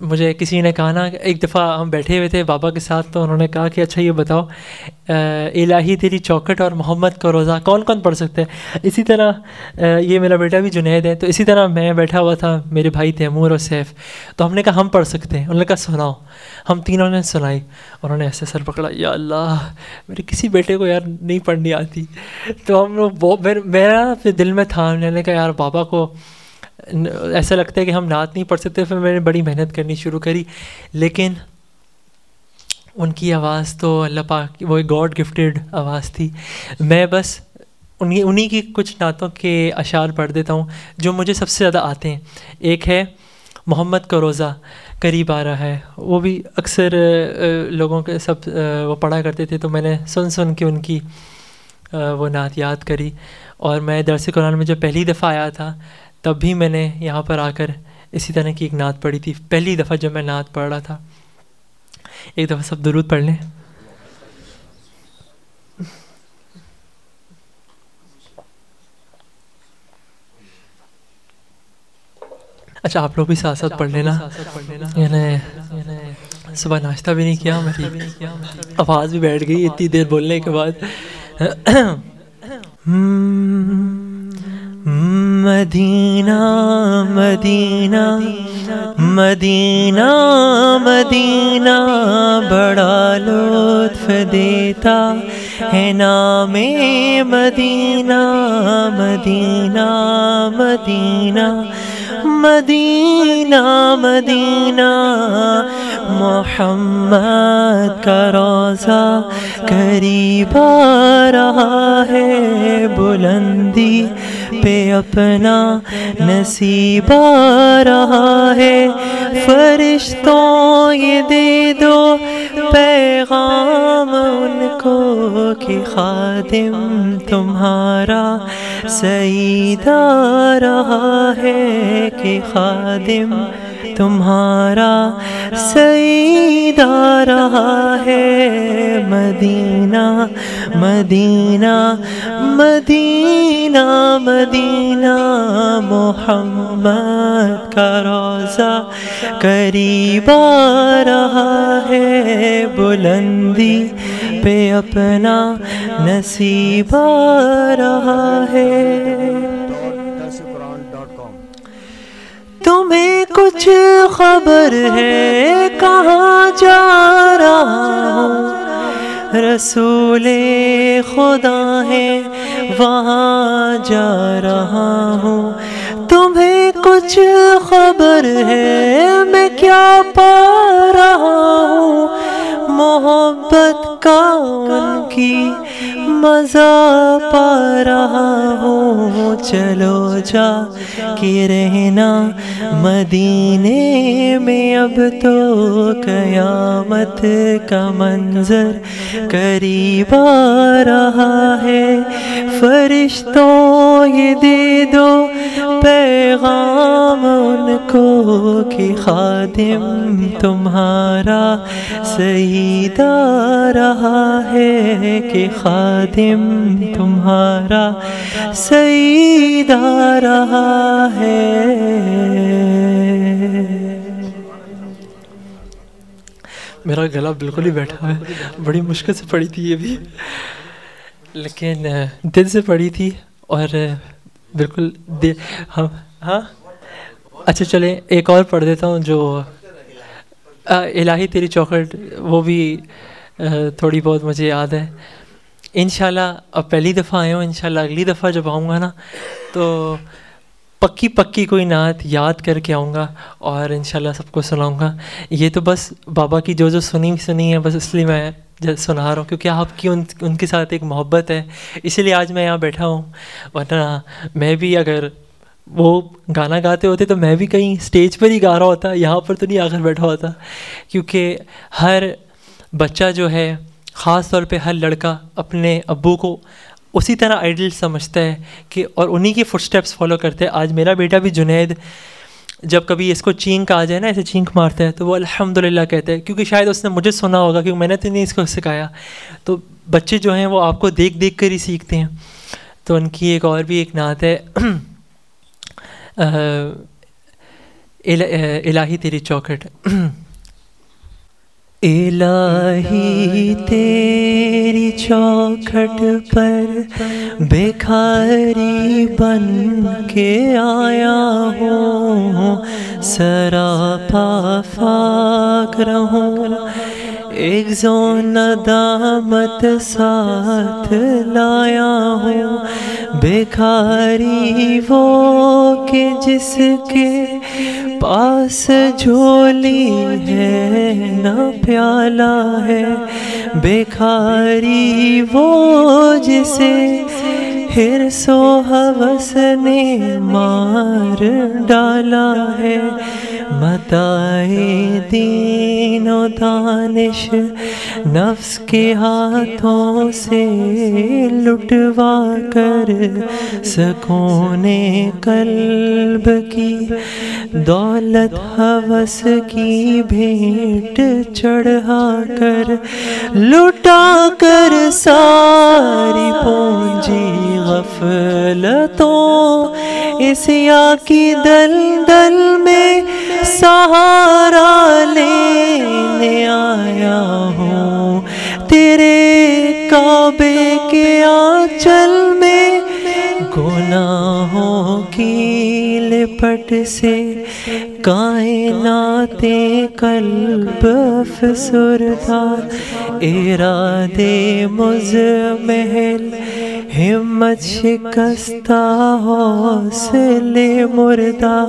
مجھے کسی نے کہا نا، ایک دفعہ ہم بیٹھے ہوئے تھے بابا کے ساتھ، تو انہوں نے کہا کہ اچھا یہ بتاؤ الہی تیری چوکھٹ اور محمد کا روزہ کون کون پڑھ سکتے ہیں؟ اسی طرح یہ میرا بیٹا بھی جنید ہے، تو اسی طرح میں بیٹھا ہوا تھا، میرے بھائی تیمور اور سیف، تو ہم نے کہا ہم پڑھ سکتے ہیں. انہوں نے کہا سناؤ. ہم تینوں نے سنائی. انہوں نے ایسے سر پکڑا، یا اللہ میرے کسی بیٹے کو یار نہیں پڑھنی آتی. تو ہم لوگ میرا پھر دل میں تھا، میں نے کہا یار بابا کو ایسا لگتا ہے کہ ہم نعت نہیں پڑھ سکتے. پھر میں نے بڑی محنت کرنی شروع کری، لیکن ان کی آواز تو اللہ پاک وہ ایک گاڈ گفٹیڈ آواز تھی. میں بس انہی کی کچھ نعتوں کے اشعار پڑھ دیتا ہوں جو مجھے سب سے زیادہ آتے ہیں. ایک ہے محمد کا روزہ قریب آ رہا ہے، وہ بھی اکثر لوگوں کے سب وہ پڑھا کرتے تھے، تو میں نے سن کے ان کی وہ نعت یاد کری. اور میں درس قرآن میں جب پہلی دفعہ آیا تھا تب بھی میں نے یہاں پر آ کر اسی طرح کی ایک نعت پڑھی تھی. پہلی دفعہ جب میں نعت پڑھ رہا تھا. ایک دفعہ سب درود پڑھ لیں. اچھا آپ لوگ بھی ساتھ ساتھ پڑھ لینا. صبح ناشتہ بھی نہیں کیا، میری آواز بھی بیٹھ گئی اتنی دیر بولنے کے بعد. مدینہ مدینہ مدینہ مدینہ بڑا لطف دیتا ہے نام مدینہ. مدینہ مدینہ مدینہ مدینہ محمد کا روضہ قریب آ رہا ہے، بلندی پہ اپنا نصیب آ رہا ہے. فرشتوں یہ دے دو پیغام ان کو کہ خادم تمہارا سعید آ رہا ہے، کہ خادم تمہارا سعید آ رہا ہے. مدینہ مدینہ مدینہ مدینہ محمد کا روضہ قریب آ رہا ہے، بلندی پہ اپنا نصیب آ رہا ہے. تمہیں کچھ خبر ہے کہاں جا رہا ہوں؟ رسول خدا ہے وہاں جا رہا ہوں. تمہیں کچھ خبر ہے میں کیا پا رہا ہوں؟ محبت کا ان کی مزہ پا رہا ہوں، چلو جا کے رہنا مدینے میں، اب تو قیامت کا منظر قریب آ رہا ہے۔ فرشتوں یہ دے دو پیغام ان کو کہ خادم تمہارا سعید آ رہا ہے، کہ خادم تمہارا سعید آ رہا ہے۔ میرا گلا بالکل ہی بیٹھا ہے، بڑی مشکل سے پڑھی تھی یہ بھی، لیکن دل سے پڑھی تھی اور بالکل ہاں اچھا چلیں ایک اور پڑھ دیتا ہوں جو الہی تیری چوکھٹ، وہ بھی تھوڑی بہت مجھے یاد ہے۔ انشاءاللہ اب پہلی دفعہ آئے ہوں، انشاءاللہ اگلی دفعہ جب آؤں گا نا تو پکی کوئی نعت یاد کر کے آؤں گا اور انشاءاللہ سب کو سناؤں گا۔ یہ تو بس بابا کی جو سنی ہے بس اس لیے میں سنا رہا ہوں، کیونکہ آپ کی ان کے ساتھ ایک محبت ہے، اسی لیے آج میں یہاں بیٹھا ہوں۔ ورنہ میں بھی اگر وہ گانا گاتے ہوتے تو میں بھی کہیں اسٹیج پر ہی گا رہا ہوتا، یہاں پر تو نہیں آ کر بیٹھا ہوتا، کیونکہ ہر بچہ جو ہے، خاص طور پہ ہر لڑکا اپنے ابو کو اسی طرح آئیڈل سمجھتا ہے کہ اور انہی کے فٹ سٹیپس فالو کرتے ہیں۔ آج میرا بیٹا بھی جنید جب کبھی اس کو چینک آ جائے نا، ایسے چینک مارتا ہے تو وہ الحمدللہ کہتا ہے، کیونکہ شاید اس نے مجھے سنا ہوگا، کیونکہ میں نے تو نہیں اس کو سکھایا۔ تو بچے جو ہیں وہ آپ کو دیکھ کر ہی سیکھتے ہیں۔ تو ان کی ایک اور بھی ایک نعت ہے، الہی تیری چوکھٹ۔ الہی تیری چوکھٹ پر بھکاری بن کے آیا ہوں، سراپا فقر ہوں، ایک ذو ندامت ساتھ لایا ہوں۔ بھکاری وہ کہ جس کے پاس جھولی ہے نہ پیالہ ہے، بھکاری وہ جسے حرص و ہوس نے مار ڈالا ہے۔ متاع دین و دانش نفس کے ہاتھوں سے لٹوا کر، سکون قلب کی دولت ہوس کی بھیٹ چڑھا کر، لٹا کر ساری پونجی غفلتوں اسیا کی دلدل میں سہارا لینے آیا ہوں۔ تیرے کعبے کے آنچل میں گناہوں کی لپٹ سے کائنات قلب افسردہ، ارادے مزمحل ہمت شکستہ، حوصلے مردہ،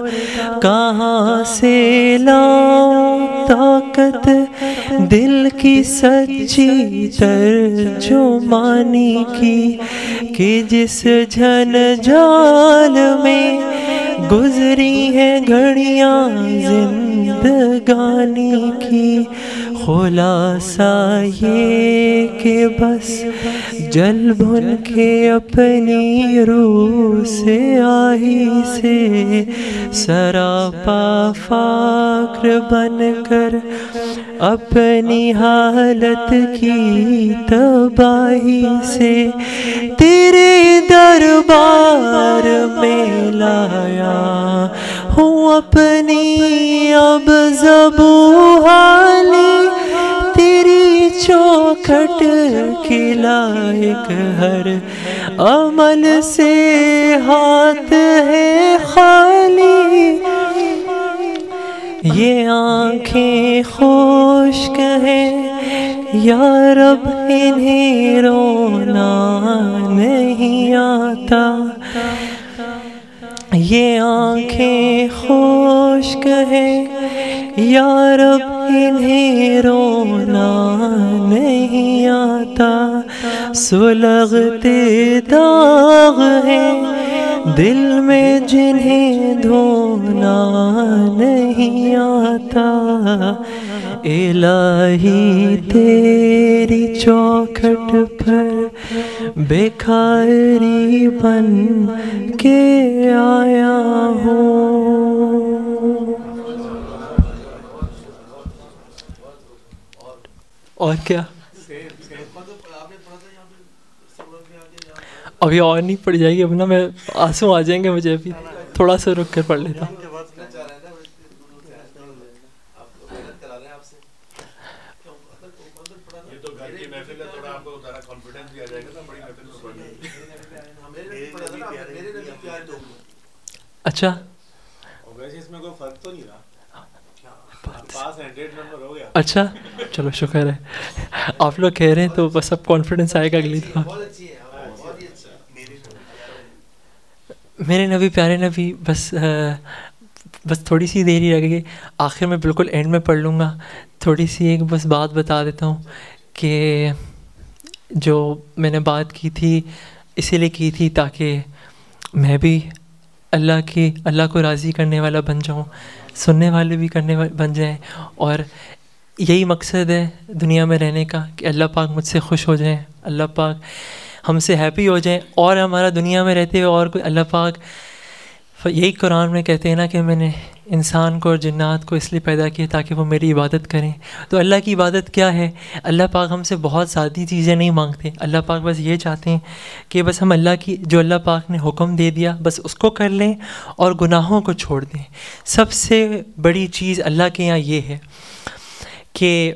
کہاں سے لاؤں طاقت دل کی سچی ترجمانی کی، کہ جس جھنجال میں گزری ہے گھڑیاں زندگانی کی۔ خلاصہ یہ کہ بس جل بھن کے اپنی روح سے آہی سے، سراپا فقر بن کر اپنی حالت کی تباہی سے، تیرے دربار میں لایا ہوں اپنی اب ذبح حالی، تیری چوکھٹ کی لائق ہر عمل سے ہاتھ ہے خالی۔ یہ آنکھیں خشک ہیں یا رب، انہیں رونا نہیں آتا، یہ آنکھیں خشک ہیں یا رب، انہیں رونا نہیں آتا، سلگتے داغ ہیں دل میں جنہیں دھونا نہیں آتا، الہی تیری چوکھٹ پر بھکاری بن کے آیا ہوں۔ اور کیا ابھی اور نہیں پڑ جائے گی، اب نا میں آنسو آ جائیں گے مجھے، ابھی تھوڑا سا رک کر پڑھ لیتا ہوں۔ اچھا اچھا چلو شکر ہے، آپ لوگ کہہ رہے ہیں تو بس اب کانفیڈنس آئے گا اگلی دفعہ۔ میرے نبی پیارے نبی، بس تھوڑی سی دیر ہی رہ گئی، آخر میں بالکل اینڈ میں پڑھ لوں گا۔ تھوڑی سی ایک بس بات بتا دیتا ہوں کہ جو میں نے بات کی تھی اسی لیے کی تھی تاکہ میں بھی اللہ کو راضی کرنے والا بن جاؤں، سننے والے بھی بن جائیں، اور یہی مقصد ہے دنیا میں رہنے کا کہ اللہ پاک مجھ سے خوش ہو جائیں، اللہ پاک ہم سے ہیپی ہو جائیں، اور ہمارا دنیا میں رہتے ہوئے اور کوئی اللہ پاک، یہی قرآن میں کہتے ہیں نا کہ میں نے انسان کو اور جنات کو اس لیے پیدا کیا تاکہ وہ میری عبادت کریں۔ تو اللہ کی عبادت کیا ہے؟ اللہ پاک ہم سے بہت سادی چیزیں نہیں مانگتے، اللہ پاک بس یہ چاہتے ہیں کہ بس ہم جو اللہ پاک نے حکم دے دیا بس اس کو کر لیں اور گناہوں کو چھوڑ دیں۔ سب سے بڑی چیز اللہ کے یہاں یہ ہے کہ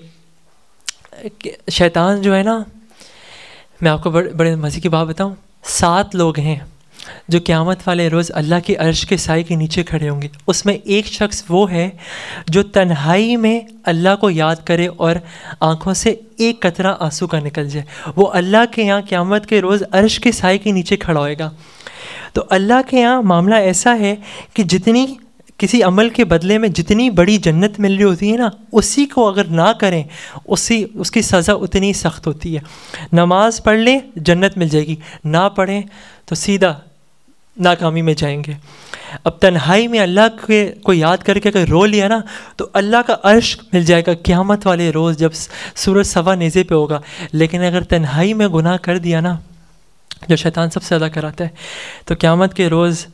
شیطان جو ہے نا، میں آپ کو بڑے مزے کی بات بتاؤں، 7 لوگ ہیں جو قیامت والے روز اللہ کے عرش کے سائے کے نیچے کھڑے ہوں گے۔ اس میں ایک شخص وہ ہے جو تنہائی میں اللہ کو یاد کرے اور آنکھوں سے ایک قطرہ آنسو کا نکل جائے، وہ اللہ کے یہاں قیامت کے روز عرش کے سائے کے نیچے کھڑا ہوئے گا۔ تو اللہ کے یہاں معاملہ ایسا ہے کہ جتنی کسی عمل کے بدلے میں جتنی بڑی جنت مل رہی ہوتی ہے نا، اسی کو اگر نہ کریں اس کی سزا اتنی سخت ہوتی ہے۔ نماز پڑھ لیں جنت مل جائے گی، نہ پڑھیں تو سیدھا ناکامی میں جائیں گے۔ اب تنہائی میں اللہ کو یاد کر کے اگر رو لیا نا تو اللہ کا عرش مل جائے گا قیامت والے روز جب سورج سوا نیزے پہ ہوگا۔ لیکن اگر تنہائی میں گناہ کر دیا نا، جو شیطان سب سے زیادہ کراتا ہے، تو قیامت کے روز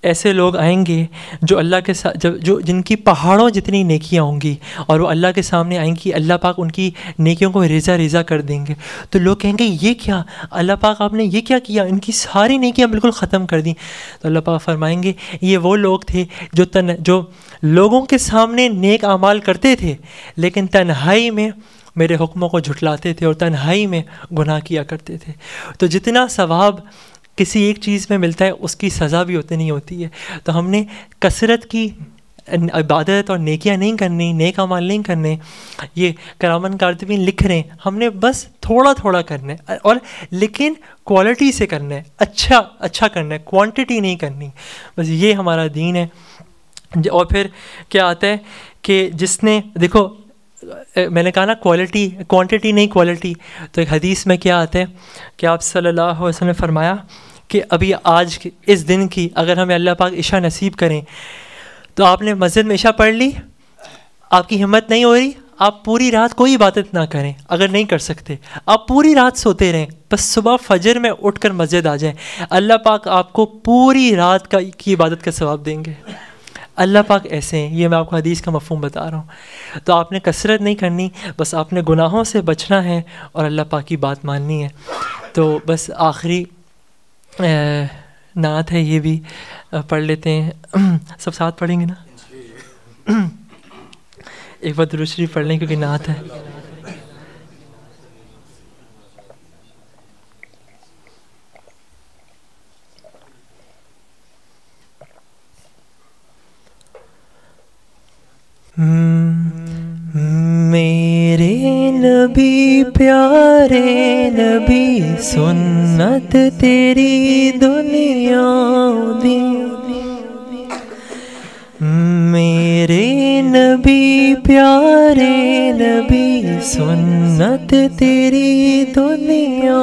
ایسے لوگ آئیں گے جو اللہ کے ساتھ جن کی پہاڑوں جتنی نیکیاں ہوں گی، اور وہ اللہ کے سامنے آئیں گی، اللہ پاک ان کی نیکیوں کو ریزہ ریزہ کر دیں گے۔ تو لوگ کہیں گے یہ کیا اللہ پاک آپ نے یہ کیا کیا، ان کی ساری نیکیاں بالکل ختم کر دیں۔ تو اللہ پاک فرمائیں گے یہ وہ لوگ تھے جو لوگوں کے سامنے نیک اعمال کرتے تھے لیکن تنہائی میں میرے حکموں کو جھٹلاتے تھے اور تنہائی میں گناہ کیا کرتے تھے۔ تو جتنا ثواب کسی ایک چیز میں ملتا ہے اس کی سزا بھی اتنی ہوتی ہے۔ تو ہم نے کثرت کی عبادت اور نیکیاں نہیں کرنی، نیک اعمال نہیں کرنے، یہ کرامن کاتبین لکھ رہے ہیں، ہم نے بس تھوڑا تھوڑا کرنا ہے، اور لیکن کوالٹی سے کرنا ہے، اچھا کرنا ہے، کوانٹٹی نہیں کرنی، بس یہ ہمارا دین ہے۔ اور پھر کیا آتا ہے کہ جس نے دیکھو میں نے کہا نا کوانٹٹی نہیں کوالٹی، تو ایک حدیث میں کیا آتا ہے کہ آپ صلی اللہ علیہ وسلم نے فرمایا کہ ابھی آج اس دن کی اگر ہمیں اللہ پاک عشاء نصیب کریں تو آپ نے مسجد میں عشاء پڑھ لی، آپ کی ہمت نہیں ہو رہی، آپ پوری رات کوئی عبادت نہ کریں، اگر نہیں کر سکتے آپ پوری رات سوتے رہیں، بس صبح فجر میں اٹھ کر مسجد آ جائیں، اللہ پاک آپ کو پوری رات کی عبادت کا ثواب دیں گے۔ اللہ پاک ایسے ہیں، یہ میں آپ کو حدیث کا مفہوم بتا رہا ہوں۔ تو آپ نے کثرت نہیں کرنی، بس آپ نے گناہوں سے بچنا ہے اور اللہ پاک کی بات ماننی ہے۔ تو بس آخری نعت ہے، یہ بھی پڑھ لیتے ہیں، سب ساتھ پڑھیں گے نا؟ ایک بار درود شریف پڑھ لیں کیونکہ نعت ہے۔ میرے نبی پیارے نبی سنت تیری دنیا دی، میرے نبی پیارے نبی سنت تیری دنیا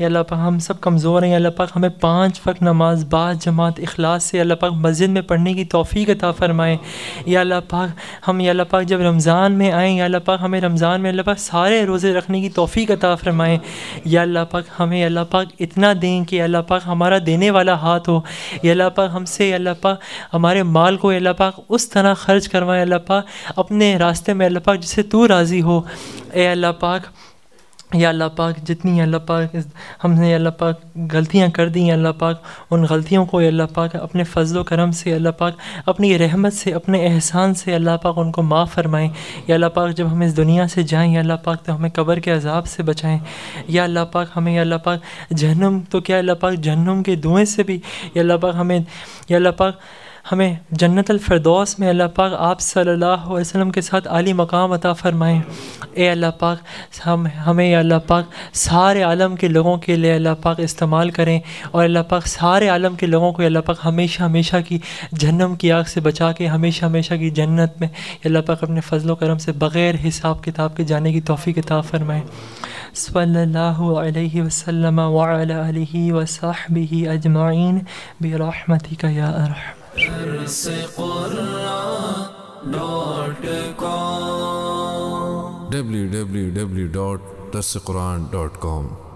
یا اللہ پاک ہم سب کمزور ہیں، یا اللہ پاک ہمیں 5 وقت نماز جماعت اخلاص سے اللہ پاک مسجد میں پڑھنے کی توفیق عطا فرمائیں۔ یا اللہ پاک ہم یا اللہ پاک جب رمضان میں آئیں، یا اللہ پاک ہمیں رمضان میں اللہ پاک سارے روزے رکھنے کی توفیق عطا فرمائیں۔ یا اللہ پاک ہمیں اللہ پاک اتنا دیں کہ اللہ پاک ہمارا دینے والا ہاتھ ہو۔ یا اللہ پاک ہم سے اللہ پاک ہمارے مال کو اللہ پاک اس طرح خرچ کروائے اللہ پاک اپنے راستے میں اللہ پاک جس سے تو راضی ہو۔ اے اللہ پاک، یا اللہ پاک جتنی اللہ پاک ہم نے اللہ پاک غلطیاں کر دی ہیں، اللہ پاک ان غلطیوں کو اللہ پاک اپنے فضل و کرم سے اللہ پاک اپنی رحمت سے اپنے احسان سے اللہ پاک ان کو معاف فرمائیں۔ یا اللہ پاک جب ہم اس دنیا سے جائیں یا اللہ پاک تو ہمیں قبر کے عذاب سے بچائیں۔ یا اللہ پاک ہمیں یا اللہ پاک جہنم تو کیا اللہ پاک جہنم کے دھوئیں سے بھی یا اللہ پاک ہمیں جنت الفردوس میں اللہ پاک آپ صلی اللہ علیہ وسلم کے ساتھ عالی مقام عطا فرمائیں۔ اے اللہ پاک ہمیں یا اللہ پاک سارے عالم کے لوگوں کے لیے اللہ پاک استعمال کریں، اور اللہ پاک سارے عالم کے لوگوں کو اللہ پاک ہمیشہ ہمیشہ کی جہنم کی آگ سے بچا کے ہمیشہ ہمیشہ کی جنت میں اللہ پاک اپنے فضل و کرم سے بغیر حساب کتاب کے جانے کی توفیق عطا فرمائیں۔ صلی اللہ علیہ وسلم وعلی آلہ وصحبہ اجمعین برحمتک یا ارحم۔ www.darsequran.com